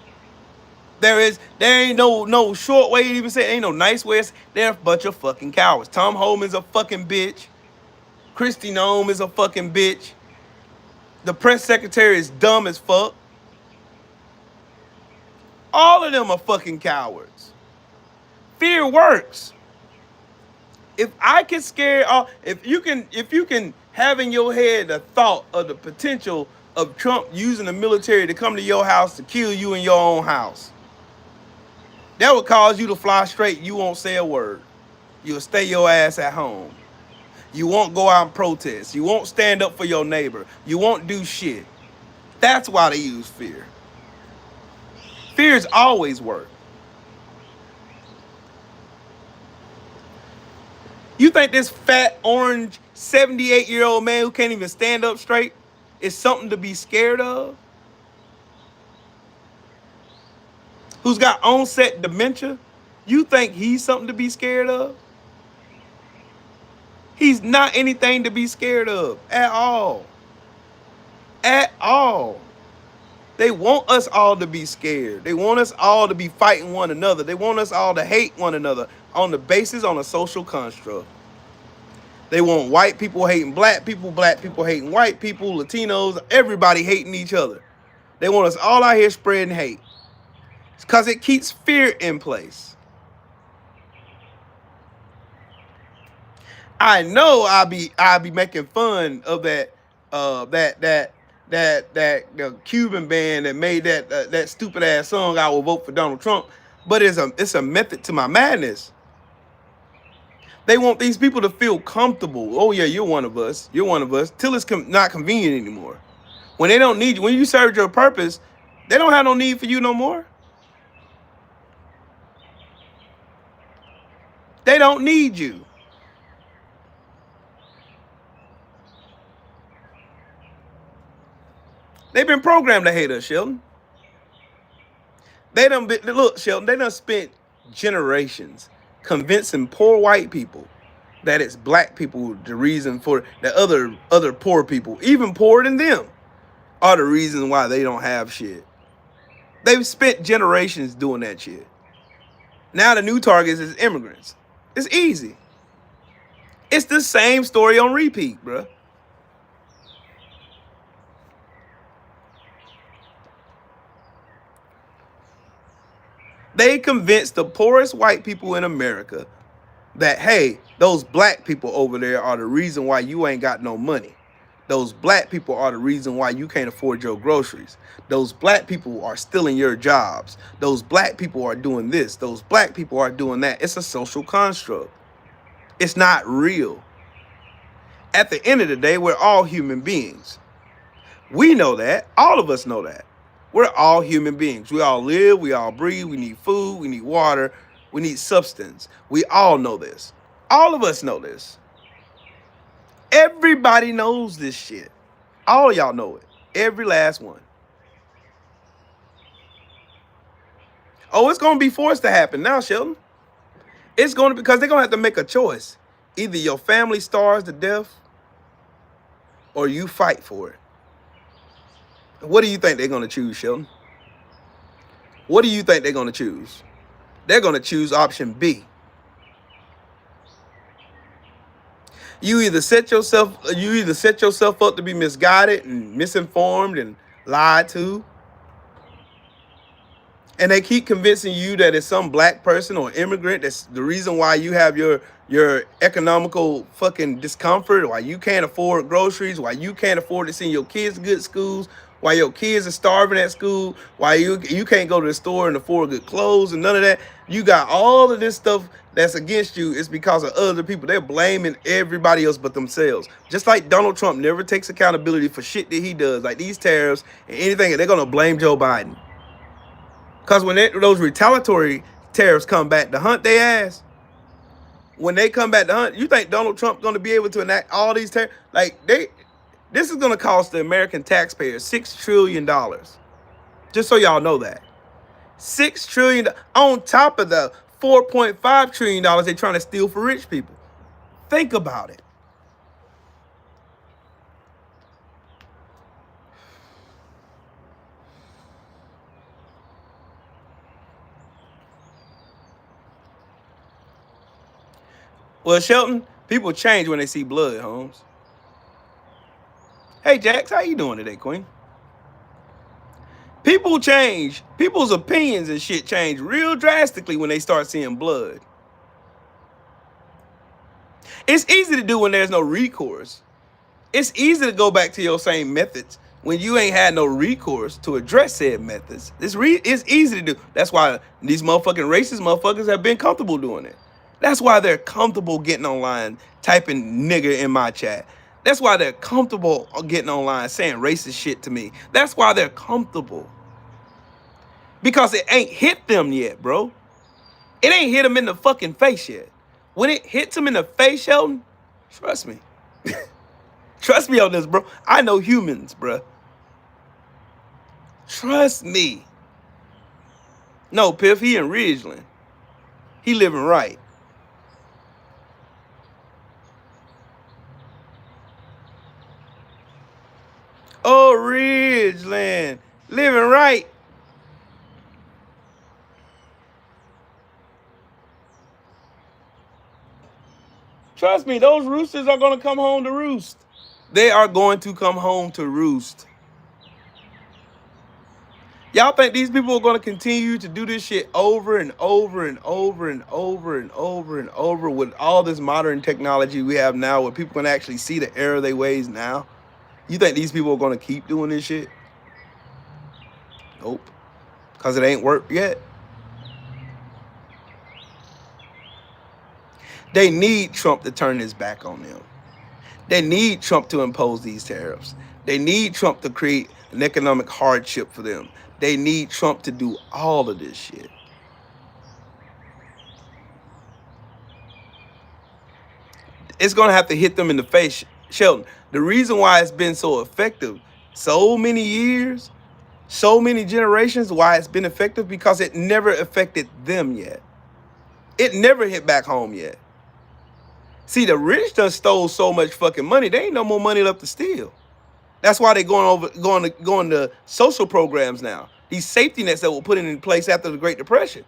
There ain't no short way to even say it. Ain't no nice way. They're a bunch of fucking cowards. Tom Homan's a fucking bitch. Kristi Noem is a fucking bitch. The press secretary is dumb as fuck. All of them are fucking cowards. Fear works. If I can scare, if you can have in your head the thought of the potential of Trump using the military to come to your house to kill you in your own house, that would cause you to fly straight. You won't say a word. You'll stay your ass at home. You won't go out and protest. You won't stand up for your neighbor. You won't do shit. That's why they use fear. Fear's always worked. You think this fat, orange, 78-year-old man who can't even stand up straight is something to be scared of? Who's got onset dementia? You think he's something to be scared of? He's not anything to be scared of at all. At all. They want us all to be scared. They want us all to be fighting one another. They want us all to hate one another on the basis on a social construct. They want white people hating black people hating white people, Latinos, everybody hating each other. They want us all out here spreading hate. It's because it keeps fear in place. I know I'll be making fun of that the Cuban band that made that stupid ass song "I Will Vote for Donald Trump," but it's a method to my madness. They want these people to feel comfortable. Oh yeah, you're one of us. You're one of us. Till it's not convenient anymore. When they don't need you, when you served your purpose, they don't have no need for you no more. They don't need you. They've been programmed to hate us, Sheldon. Look, Sheldon, they done spent generations convincing poor white people that it's black people the reason for the other poor people, even poorer than them, are the reason why they don't have shit. They've spent generations doing that shit. Now the new targets is immigrants. It's easy. It's the same story on repeat, bruh. They convinced the poorest white people in America that, hey, those black people over there are the reason why you ain't got no money. Those black people are the reason why you can't afford your groceries. Those black people are stealing your jobs. Those black people are doing this. Those black people are doing that. It's a social construct. It's not real. At the end of the day, we're all human beings. We know that. All of us know that. We're all human beings. We all live, we all breathe, we need food, we need water, we need substance. We all know this. All of us know this. Everybody knows this shit. All y'all know it. Every last one. Oh, it's going to be forced to happen now, Sheldon. It's going to, because they're going to have to make a choice. Either your family starves to death or you fight for it. What do you think they're going to choose, Sheldon? What do you think they're going to choose? They're going to choose option B. You either set yourself up to be misguided and misinformed and lied to, and they keep convincing you that it's some black person or immigrant that's the reason why you have your economical fucking discomfort, why you can't afford groceries, why you can't afford to send your kids to good schools, why your kids are starving at school, why you can't go to the store and afford good clothes and none of that. You got all of this stuff that's against you. It's because of other people. They're blaming everybody else but themselves. Just like Donald Trump never takes accountability for shit that he does, like these tariffs and anything, they're going to blame Joe Biden. Because when those retaliatory tariffs come back to hunt their ass, when they come back to hunt, you think Donald Trump's going to be able to enact all these tariffs? Like, this is going to cost the American taxpayers $6 trillion. Just so y'all know that. $6 trillion on top of the $4.5 trillion they're trying to steal for rich people. Think about it. Well, Shelton, people change when they see blood, Holmes. Hey, Jax, how you doing today, Queen? People change. People's opinions and shit change real drastically when they start seeing blood. It's easy to do when there's no recourse. It's easy to go back to your same methods when you ain't had no recourse to address said methods. It's easy to do. That's why these motherfucking racist motherfuckers have been comfortable doing it. That's why they're comfortable getting online, typing nigger in my chat. That's why they're comfortable getting online saying racist shit to me. That's why they're comfortable. Because it ain't hit them yet, bro. It ain't hit them in the fucking face yet. When it hits them in the face, Sheldon, trust me. Trust me on this, bro. I know humans, bro. Trust me. No, Piff, he in Ridgeland. He living right. Oh, Ridgeland. Living right. Trust me, those roosters are going to come home to roost. They are going to come home to roost. Y'all think these people are going to continue to do this shit over and over and over and over and over and over with all this modern technology we have now where people can actually see the error of their ways now? You think these people are going to keep doing this shit? Nope. Because it ain't worked yet. They need Trump to turn his back on them. They need Trump to impose these tariffs. They need Trump to create an economic hardship for them. They need Trump to do all of this shit. It's going to have to hit them in the face, Sheldon. The reason why it's been so effective so many years, so many generations, why it's been effective, because it never affected them yet. It never hit back home yet. See, the rich done stole so much fucking money, there ain't no more money left to steal. That's why they're going to social programs now. These safety nets that were put in place after the Great Depression.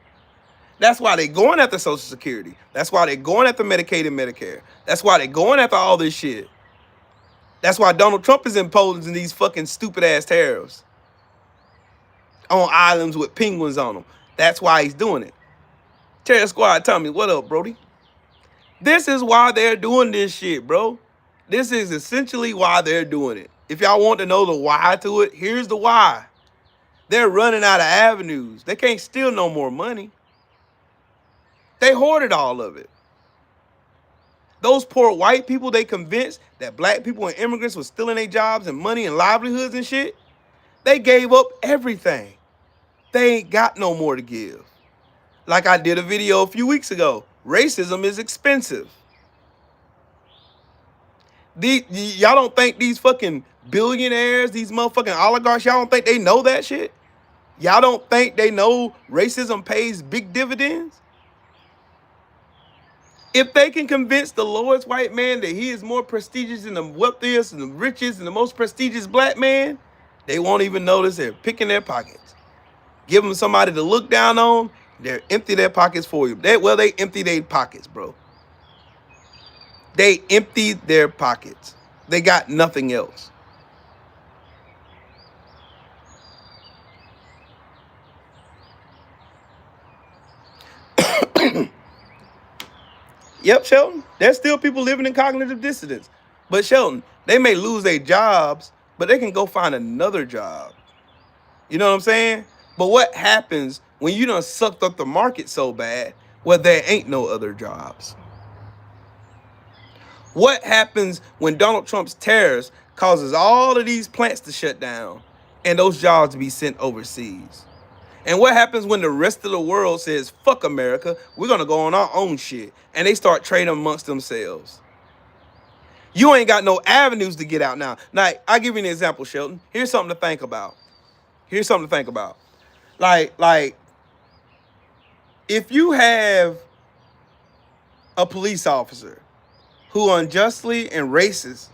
That's why they're going after Social Security. That's why they're going after Medicaid and Medicare. That's why they're going after all this shit. That's why Donald Trump is imposing these fucking stupid ass tariffs on islands with penguins on them. That's why he's doing it. Terror Squad, tell me, what up, Brody? This is why they're doing this shit, bro. This is essentially why they're doing it. If y'all want to know the why to it, here's the why. They're running out of avenues. They can't steal no more money. They hoarded all of it. Those poor white people, they convinced that black people and immigrants were stealing their jobs and money and livelihoods and shit. They gave up everything. They ain't got no more to give. Like I did a video a few weeks ago. Racism is expensive. Y'all don't think these fucking billionaires, these motherfucking oligarchs, y'all don't think they know that shit? Y'all don't think they know racism pays big dividends? If they can convince the lowest white man that he is more prestigious than the wealthiest and the richest and the most prestigious black man, they won't even notice they're picking their pockets. Give them somebody to look down on, they'll empty their pockets for you. They empty their pockets, bro. They emptied their pockets. They got nothing else. Yep, Shelton. There's still people living in cognitive dissonance. But Shelton, they may lose their jobs, but they can go find another job. You know what I'm saying? But what happens when you done sucked up the market so bad where there ain't no other jobs? What happens when Donald Trump's tariffs causes all of these plants to shut down and those jobs to be sent overseas? And what happens when the rest of the world says, fuck America, we're going to go on our own shit, and they start trading amongst themselves? You ain't got no avenues to get out now. Now, I'll give you an example, Shelton. Here's something to think about. Like, if you have a police officer who unjustly and racist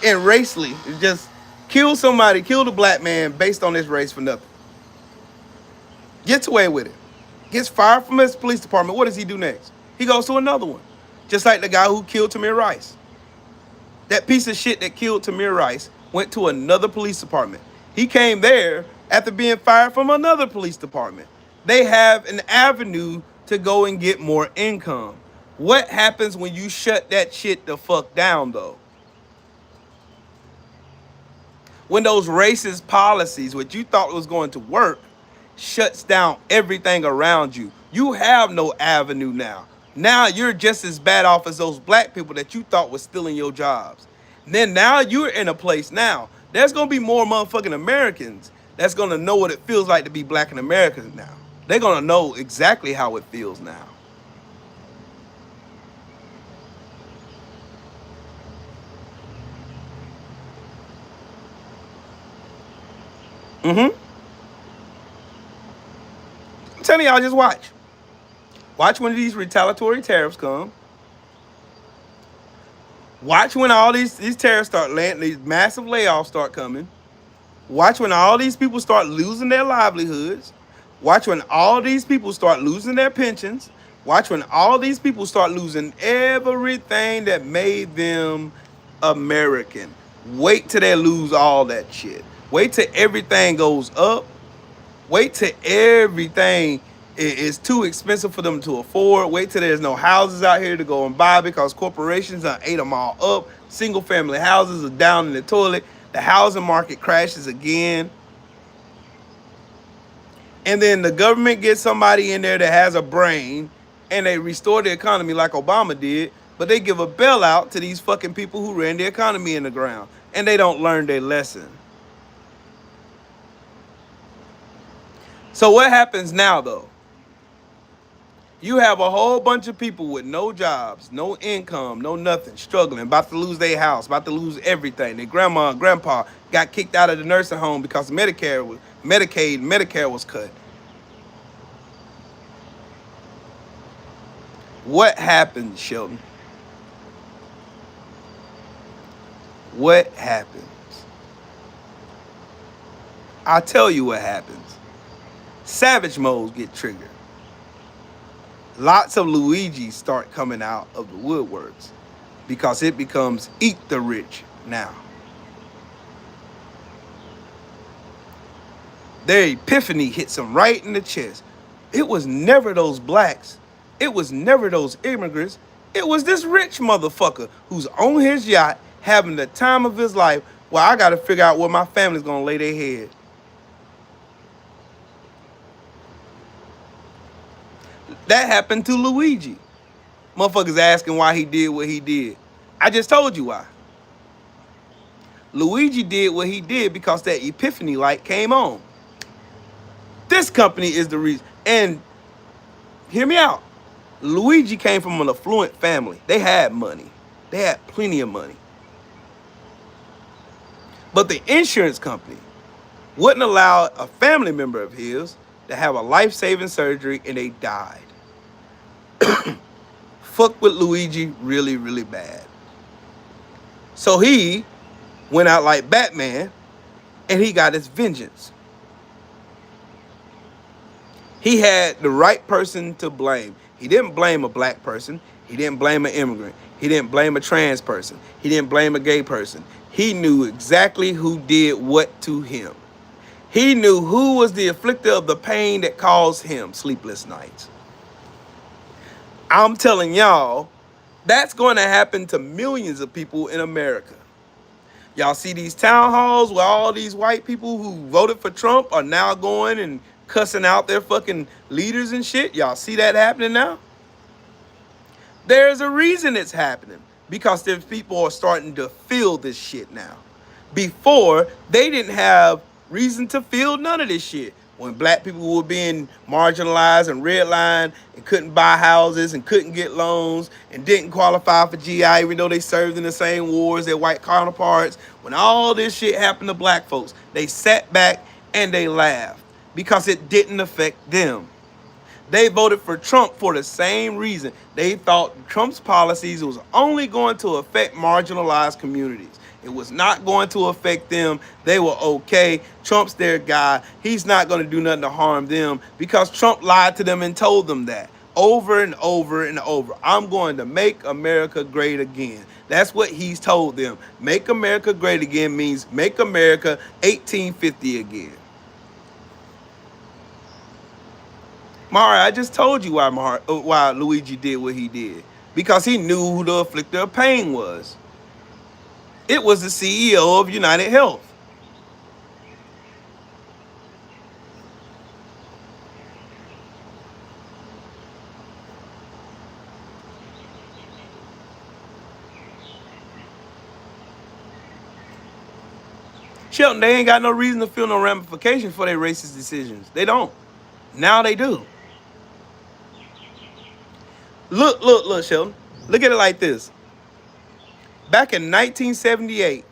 and racely just kill a black man based on his race for nothing, gets away with it, gets fired from his police department, what does he do next? He goes to another one. Just like the guy who killed Tamir Rice. That piece of shit that killed Tamir Rice went to another police department. He came there after being fired from another police department. They have an avenue to go and get more income. What happens when you shut that shit the fuck down, though? When those racist policies, what you thought was going to work, shuts down everything around you. You have no avenue now. Now you're just as bad off as those black people that you thought was stealing your jobs. And then now you're in a place now. There's going to be more motherfucking Americans that's going to know what it feels like to be black in America now. They're going to know exactly how it feels now. I'm telling y'all, just watch. Watch when these retaliatory tariffs come. Watch when all these tariffs start landing, these massive layoffs start coming. Watch when all these people start losing their livelihoods. Watch when all these people start losing their pensions. Watch when all these people start losing everything that made them American. Wait till they lose all that shit. Wait till everything goes up. Wait till everything is too expensive for them to afford. Wait till there's no houses out here to go and buy because corporations done ate them all up. Single family houses are down in the toilet. The housing market crashes again. And then the government gets somebody in there that has a brain and they restore the economy like Obama did, but they give a bailout to these fucking people who ran the economy in the ground and they don't learn their lesson. So what happens now, though? You have a whole bunch of people with no jobs, no income, no nothing, struggling, about to lose their house, about to lose everything. Their grandma and grandpa got kicked out of the nursing home because Medicaid was cut. What happens, Sheldon? What happens? I'll tell you what happens. Savage modes get triggered. Lots of Luigis start coming out of the woodworks because it becomes eat the rich now. Their epiphany hits them right in the chest. It was never those blacks. It was never those immigrants. It was this rich motherfucker who's on his yacht having the time of his life. Well, I got to figure out where my family's going to lay their head. That happened to Luigi. Motherfuckers asking why he did what he did. I just told you why. Luigi did what he did because that epiphany light came on. This company is the reason. And hear me out. Luigi came from an affluent family. They had money. They had plenty of money. But the insurance company wouldn't allow a family member of his to have a life-saving surgery and they died. Fuck with Luigi really, really bad. So he went out like Batman and he got his vengeance. He had the right person to blame. He didn't blame a black person. He didn't blame an immigrant. He didn't blame a trans person. He didn't blame a gay person. He knew exactly who did what to him. He knew who was the afflictor of the pain that caused him sleepless nights. I'm telling y'all, that's going to happen to millions of people in America. Y'all see these town halls where all these white people who voted for Trump are now going and cussing out their fucking leaders and shit? Y'all see that happening now? There's a reason it's happening. Because there's people are starting to feel this shit now. Before, they didn't have reason to feel none of this shit. When black people were being marginalized and redlined and couldn't buy houses and couldn't get loans and didn't qualify for GI even though they served in the same war as their white counterparts. When all this shit happened to black folks, they sat back and they laughed because it didn't affect them. They voted for Trump for the same reason. They thought Trump's policies was only going to affect marginalized communities. It was not going to affect them. They were okay. Trump's their guy. He's not going to do nothing to harm them because Trump lied to them and told them that. over and over and over. I'm going to make America great again. That's what he's told them. Make America great again means make America 1850 again. Mara, I just told you why Luigi did what he did. Because he knew who the afflictor of pain was. It was the CEO of United Health. Shelton, they ain't got no reason to feel no ramifications for their racist decisions. They don't. Now they do. Look, Shelton. Look at it like this. Back in 1978,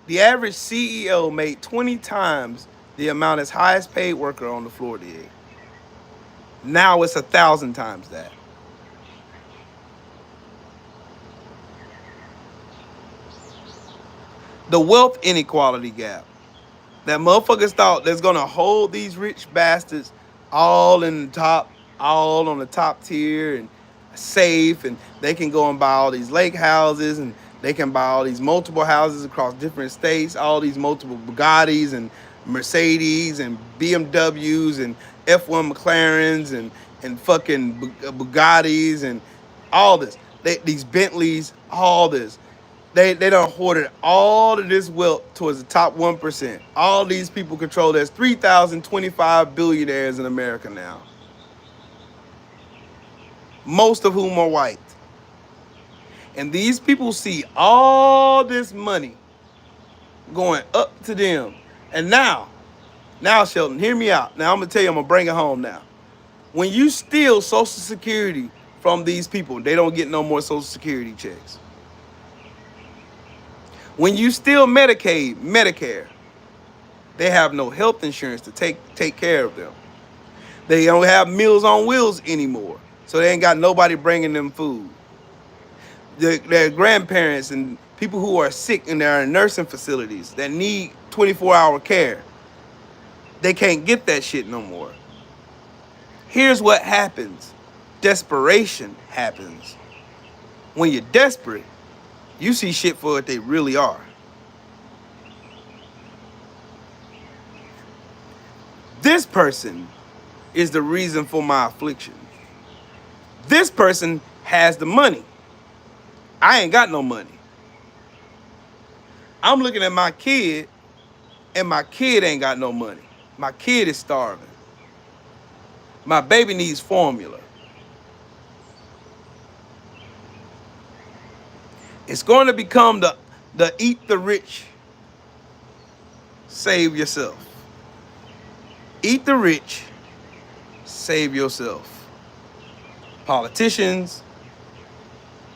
the average CEO made 20 times the amount as highest paid worker on the floor did. Now it's 1,000 times that. The wealth inequality gap. That motherfuckers thought that's gonna hold these rich bastards all in the top, all on the top tier and safe, and they can go and buy all these lake houses, and they can buy all these multiple houses across different states, all these multiple Bugattis and Mercedes and BMWs and F1 McLarens and fucking Bugattis and all this. These Bentleys, all this. They done hoarded all of this wealth towards the top 1%. All these people control. There's 3,025 billionaires in America now. Most of whom are white. And these people see all this money going up to them. And now, Shelton, hear me out. Now I'm going to tell you, I'm going to bring it home now. When you steal Social Security from these people, they don't get no more Social Security checks. When you steal Medicaid, Medicare, they have no health insurance to take care of them. They don't have Meals on Wheels anymore, so they ain't got nobody bringing them food. Their grandparents and people who are sick and they're in nursing facilities that need 24-hour care, they can't get that shit no more. Here's what happens. Desperation happens. When you're desperate, you see shit for what they really are. This person is the reason for my affliction. This person has the money. I ain't got no money. I'm looking at my kid, and my kid ain't got no money. My kid is starving. My baby needs formula. It's going to become the eat the rich, save yourself. Eat the rich, save yourself. Politicians,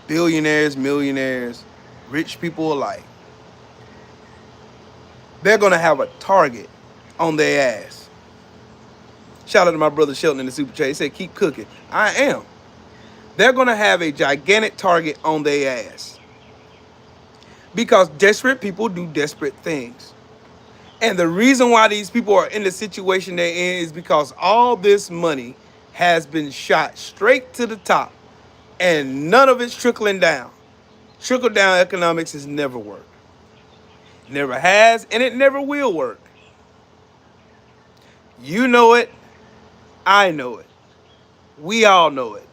billionaires, millionaires, rich people alike. They're going to have a target on their ass. Shout out to my brother Shelton in the super chat. He said, keep cooking. I am. They're going to have a gigantic target on their ass. Because desperate people do desperate things. And the reason why these people are in the situation they're in is because all this money has been shot straight to the top. And none of it's trickling down. Trickle-down economics has never worked. Never has, and it never will work. You know it. I know it. We all know it.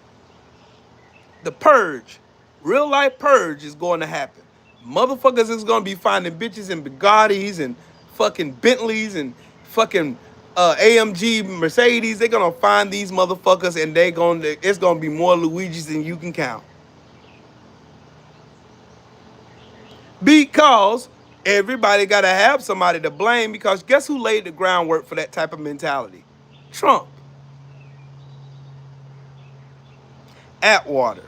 The purge, real life purge, is going to happen. Motherfuckers is going to be finding bitches in Bugattis and fucking Bentleys and fucking AMG Mercedes. They're going to find these motherfuckers, and it's going to be more Luigis than you can count. Because everybody got to have somebody to blame, because guess who laid the groundwork for that type of mentality? Trump. Atwater.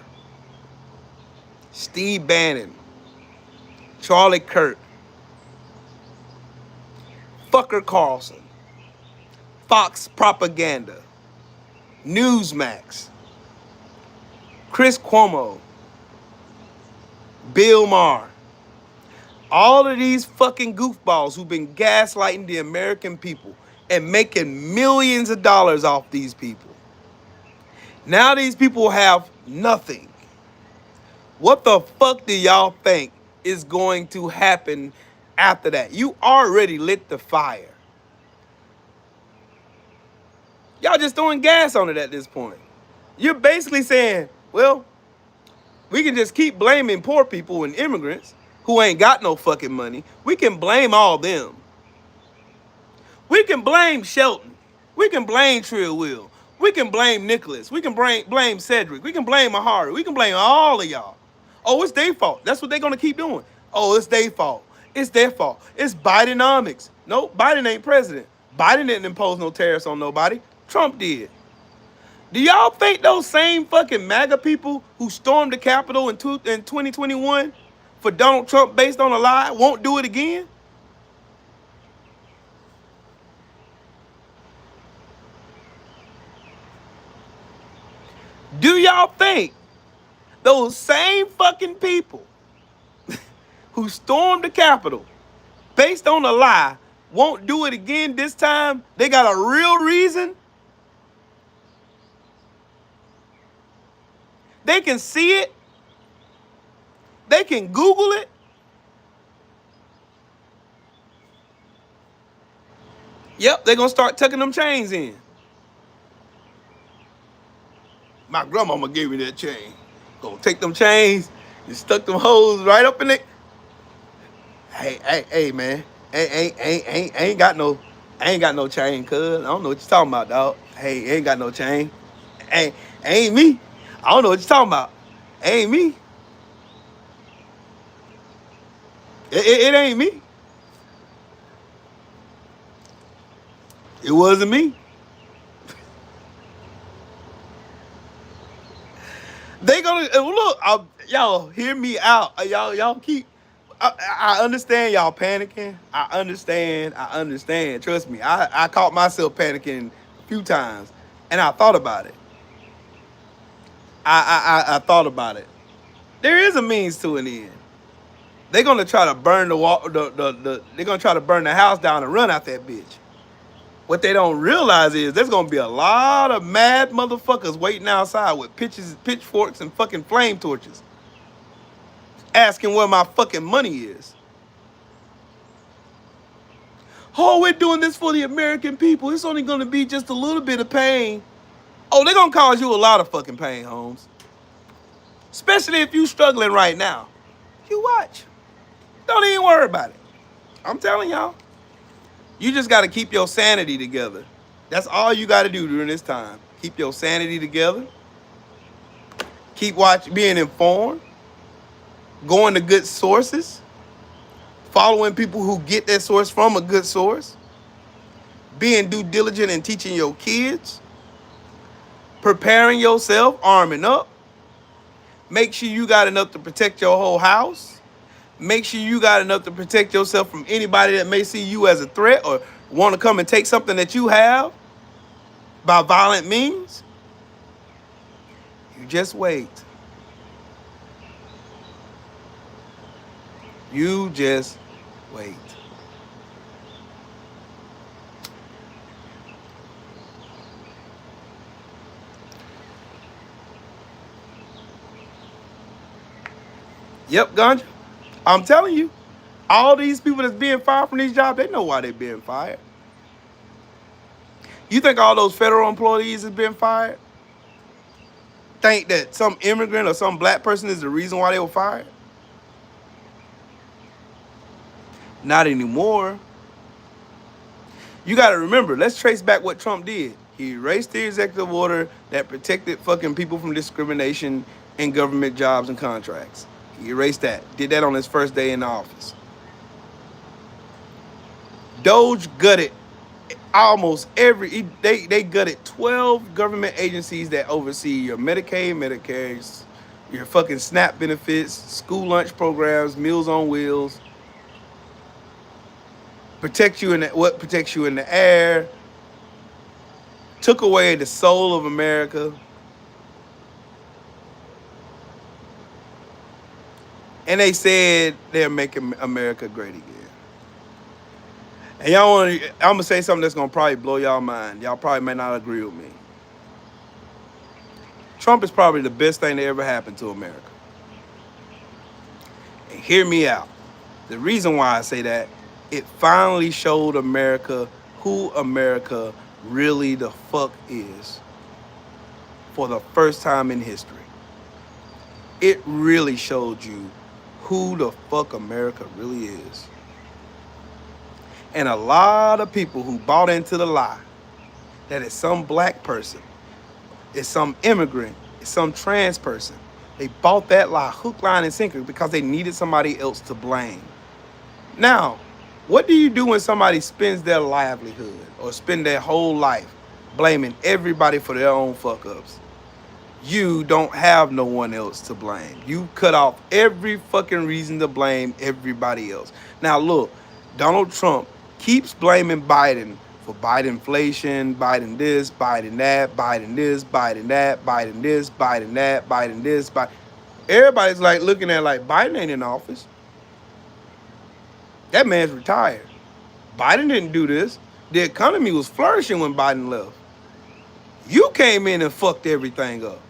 Steve Bannon. Charlie Kirk. Fucker Carlson. Fox Propaganda. Newsmax. Chris Cuomo. Bill Maher. All of these fucking goofballs who've been gaslighting the American people and making millions of dollars off these people. Now these people have nothing. What the fuck do y'all think is going to happen after that? You already lit the fire. Y'all just throwing gas on it at this point. You're basically saying, well, we can just keep blaming poor people and immigrants who ain't got no fucking money. We can blame all them. We can blame Shelton. We can blame Trill Will. We can blame Nicholas. We can blame Cedric. We can blame Ahari. We can blame all of y'all. Oh, it's their fault. That's what they're going to keep doing. Oh, it's their fault. It's their fault. It's Bidenomics. No, Biden ain't president. Biden didn't impose no tariffs on nobody. Trump did. Do y'all think those same fucking MAGA people who stormed the Capitol in 2021 for Donald Trump based on a lie won't do it again? Do y'all think those same fucking people who stormed the Capitol based on a lie won't do it again this time? They got a real reason? They can see it. They can Google it. Yep, they're going to start tucking them chains in. My grandmama gave me that chain. Gonna take them chains and stuck them hoes right up in it. Hey, man. Ain't got no chain, cuz. I don't know what you're talking about, dog. Hey, ain't got no chain. Ain't me. I don't know what you're talking about. Ain't me. It ain't me. It wasn't me. They gonna look. Y'all hear me out. Y'all keep. I understand y'all panicking. I understand. Trust me. I caught myself panicking a few times, and I thought about it. I thought about it. There is a means to an end. They're gonna try to burn the wall. They're gonna try to burn the house down and run out that bitch. What they don't realize is there's gonna be a lot of mad motherfuckers waiting outside with pitchforks, and fucking flame torches, asking where my fucking money is. Oh, we're doing this for the American people. It's only gonna be just a little bit of pain. Oh, they're gonna cause you a lot of fucking pain, Holmes. Especially if you struggling right now. You watch. Don't even worry about it. I'm telling y'all. You just gotta keep your sanity together. That's all you gotta do during this time. Keep your sanity together. Keep being informed. Going to good sources. Following people who get their source from a good source. Being due diligent in teaching your kids. Preparing yourself, arming up. Make sure you got enough to protect your whole house. Make sure you got enough to protect yourself from anybody that may see you as a threat or want to come and take something that you have by violent means. You just wait. You just wait. Yep, Ganja. I'm telling you, all these people that's being fired from these jobs, they know why they're being fired. You think all those federal employees have been fired? Think that some immigrant or some black person is the reason why they were fired? Not anymore. You got to remember, let's trace back what Trump did. He erased the executive order that protected fucking people from discrimination in government jobs and contracts. He erased that. Did that on his first day in the office. Doge gutted almost they gutted 12 government agencies that oversee your Medicaid, Medicare, your fucking SNAP benefits, school lunch programs, Meals on Wheels. What protects you in the air. Took away the soul of America. And they said they're making America great again. And I'm gonna say something that's gonna probably blow y'all mind. Y'all probably may not agree with me. Trump is probably the best thing that ever happened to America. And hear me out. The reason why I say that, it finally showed America who America really the fuck is for the first time in history. It really showed you who the fuck America really is. And a lot of people who bought into the lie that it's some black person, it's some immigrant, it's some trans person, they bought that lie hook, line, and sinker because they needed somebody else to blame. Now, what do you do when somebody spends their livelihood or spend their whole life blaming everybody for their own fuck-ups? You don't have no one else to blame. You cut off every fucking reason to blame everybody else. Now look, Donald Trump keeps blaming Biden for Biden inflation, Biden this, Biden that, Biden this, Biden that, Biden this, Biden that, Biden this, Biden. Everybody's like looking at like Biden ain't in office. That man's retired. Biden didn't do this. The economy was flourishing when Biden left. You came in and fucked everything up.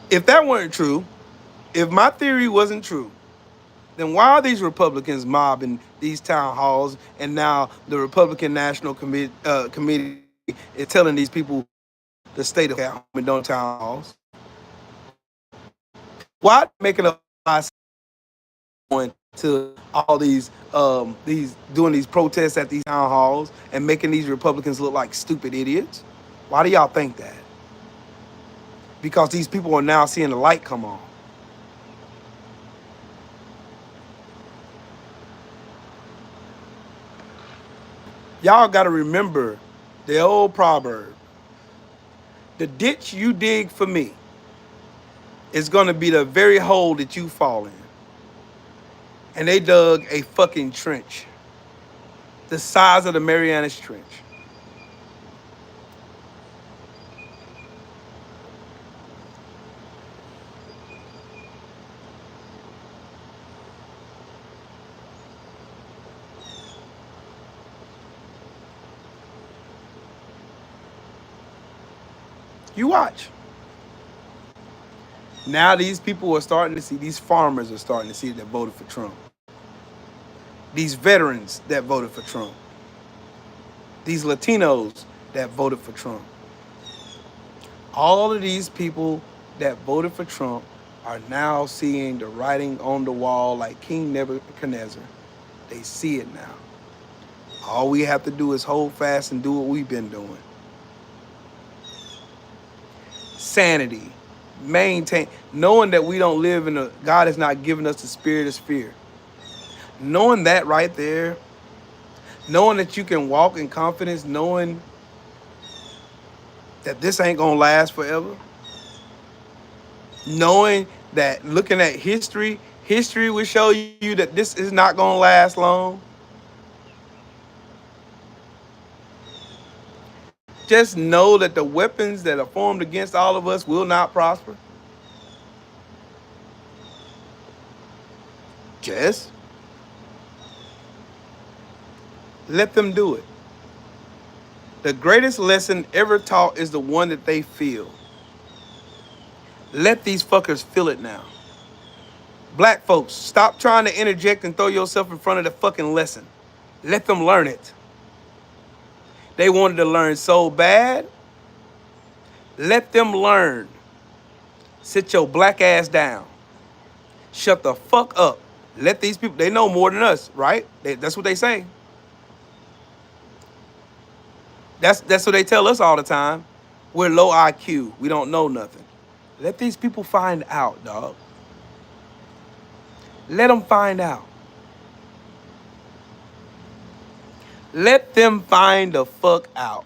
If that weren't true, if my theory wasn't true, then why are these Republicans mobbing these town halls, and now the Republican National Committee is telling these people to stay the home and don't town halls? Why making a going to all these doing these protests at these town halls and making these Republicans look like stupid idiots? Why do y'all think that? Because these people are now seeing the light come on. Y'all got to remember the old proverb. The ditch you dig for me is going to be the very hole that you fall in. And they dug a fucking trench the size of the Marianas Trench. You watch. Now these people are starting to see, these farmers are starting to see that voted for Trump. These veterans that voted for Trump. These Latinos that voted for Trump. All of these people that voted for Trump are now seeing the writing on the wall like King Nebuchadnezzar. They see it now. All we have to do is hold fast and do what we've been doing. Sanity, maintain, knowing that we don't live in God has not given us the spirit of fear. Knowing that right there, knowing that you can walk in confidence, knowing that this ain't gonna last forever, knowing that looking at history will show you that this is not gonna last long. Just know that the weapons that are formed against all of us will not prosper. Just let them do it. The greatest lesson ever taught is the one that they feel. Let these fuckers feel it now. Black folks, stop trying to interject and throw yourself in front of the fucking lesson. Let them learn it. They wanted to learn so bad. Let them learn. Sit your black ass down. Shut the fuck up. Let these people, they know more than us, right? That's what they say. That's what they tell us all the time. We're low IQ. We don't know nothing. Let these people find out, dog. Let them find out. Let them find the fuck out.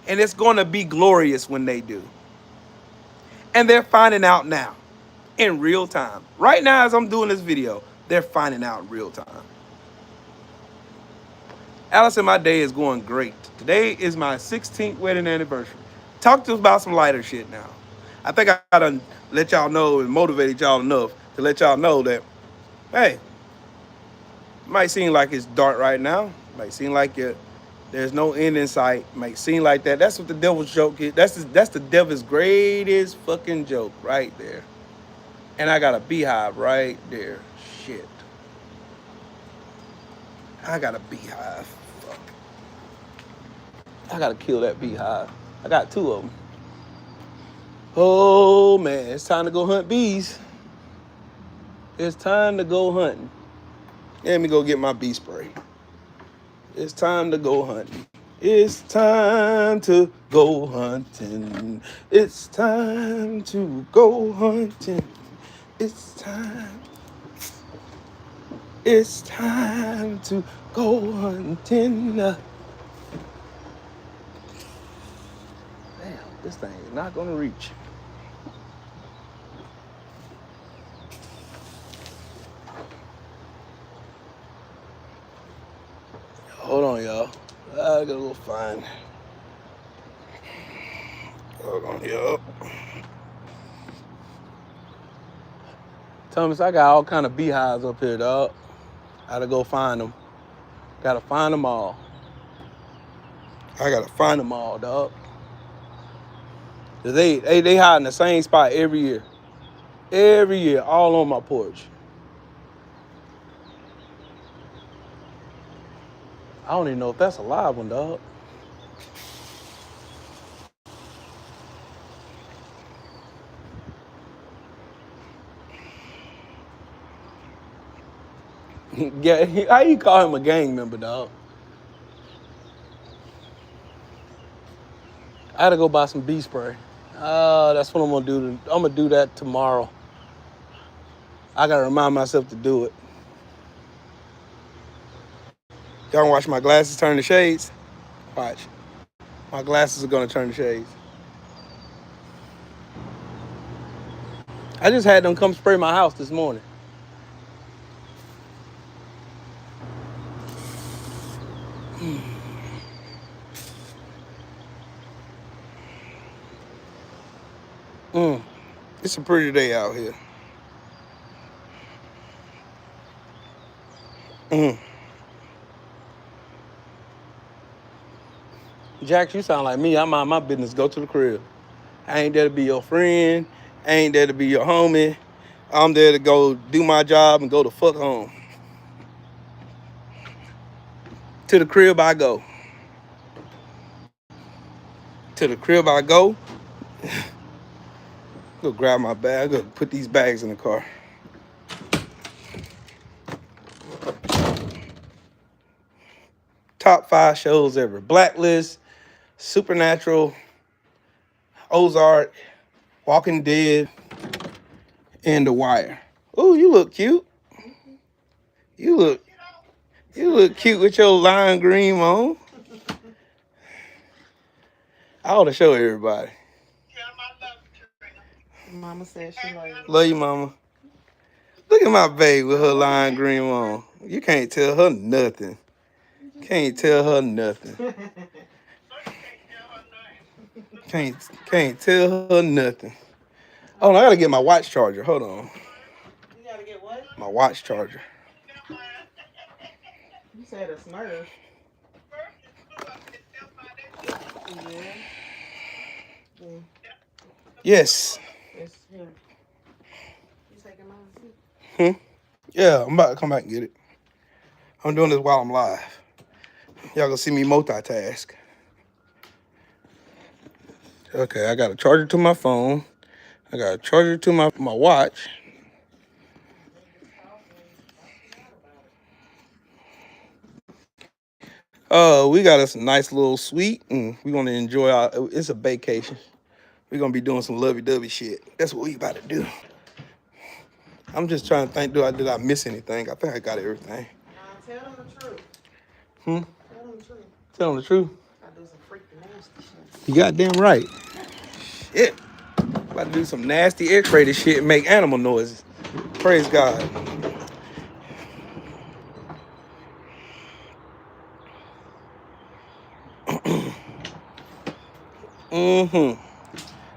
And it's going to be glorious when they do. And they're finding out now. In real time. Right now as I'm doing this video, they're finding out in real time. Allison, my day is going great. Today is my 16th wedding anniversary. Talk to us about some lighter shit now. I think I done let y'all know and motivated y'all enough to let y'all know that, hey, it might seem like it's dark right now. It might seem like you're There's no end in sight. Make seem like that. That's what the devil's joke is. That's the devil's greatest fucking joke right there. And I got a beehive right there. Shit. I got a beehive. Fuck. I gotta kill that beehive. I got 2 of them. Oh man, it's time to go hunt bees. It's time to go hunting. Let me go get my bee spray. It's time to go hunting. It's time to go hunting. It's time to go hunting. It's time. It's time to go hunting. Damn, this thing is not gonna reach. Hold on, y'all. I gotta go find. Hold on, y'all. Thomas, I got all kind of beehives up here, dog. I gotta go find them. Gotta find them all. I gotta find them all, dog. They hide in the same spot every year. Every year, all on my porch. I don't even know if that's a live one, dog. Yeah, how you call him a gang member, dog? I gotta go buy some bee spray. That's what I'm gonna do. I'm gonna do that tomorrow. I gotta remind myself to do it. Y'all watch my glasses turn to shades? Watch. My glasses are gonna turn to shades. I just had them come spray my house this morning. It's a pretty day out here. Jax, you sound like me. I mind my business. Go to the crib. I ain't there to be your friend. I ain't there to be your homie. I'm there to go do my job and go the fuck home. To the crib I go. To the crib I go. Go grab my bag. Go put these bags in the car. Top 5 shows ever. Blacklist, Supernatural, Ozark, Walking Dead, and The Wire. Oh, you look cute. You look cute with your lime green on. I ought to show everybody. Mama said she loves you. Love you, mama. Look at my baby with her lime green on. You can't tell her nothing. Can't tell her nothing. Can't tell her nothing. Oh, I gotta get my watch charger. Hold on. You gotta get what? My watch charger. You said a Smurf. Yeah. Yes. It's here. You taking mine too? Yeah, I'm about to come back and get it. I'm doing this while I'm live. Y'all gonna see me multitask. Okay, I got a charger to my phone. I got a charger to my watch. We got us a nice little suite, and we're gonna enjoy it's a vacation. We're gonna be doing some lovey-dovey shit. That's what we about to do. I'm just trying to think, did I miss anything? I think I got everything. Tell them the truth. Tell them the truth. Tell them the truth. I do some freaking nasty shit. You goddamn right. Shit. About to do some nasty X-rated shit and make animal noises. Praise God.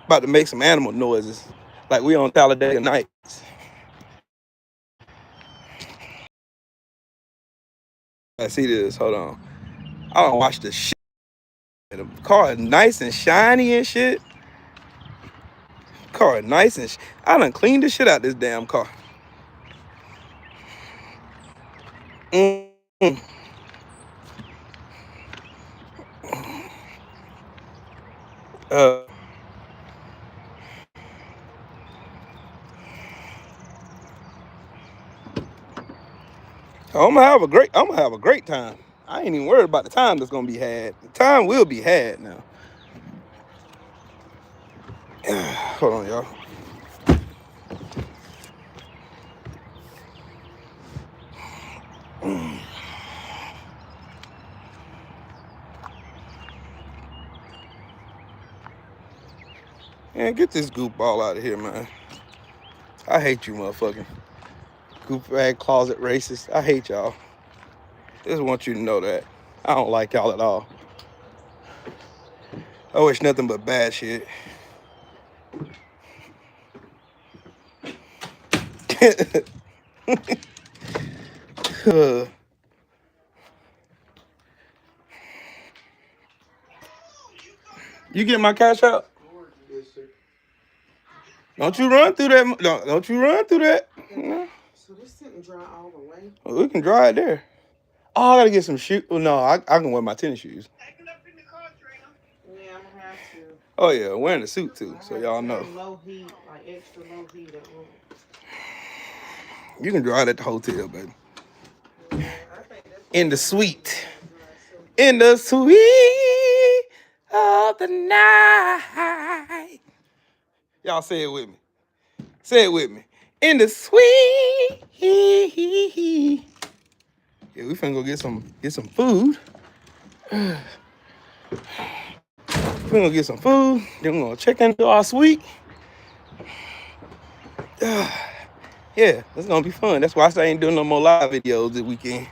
About to make some animal noises. Like we on Talladega Nights. I see this. Hold on. I don't watch the shit. The car is nice and shiny and shit. Car is nice and I done cleaned the shit out this damn car. I'm gonna have a great time. I ain't even worried about the time that's gonna be had. The time will be had now. Hold on, y'all. Man, get this goop ball out of here, man. I hate you, motherfucking goop bag closet racist. I hate y'all. Just want you to know that. I don't like y'all at all. I wish nothing but bad shit. You get my cash out? Yes, sir. Don't you run through that. Don't you run through that. No. So this didn't dry all the way? Well, we can dry it there. Oh, I gotta get some shoes. Well, no, I can wear my tennis shoes. Take it up in the car, Trina. Yeah, I'm gonna have to. Oh yeah, wearing a suit too, so y'all know. Low heat, like extra low heat at home. You can dry it at the hotel, baby. Yeah, I think that's In the suite. In the suite of the night. Y'all say it with me. Say it with me. In the suite. Yeah, we finna go get some food. We're gonna get some food. Then we're gonna check into our suite. Yeah, it's gonna be fun. That's why I ain't doing no more live videos this weekend.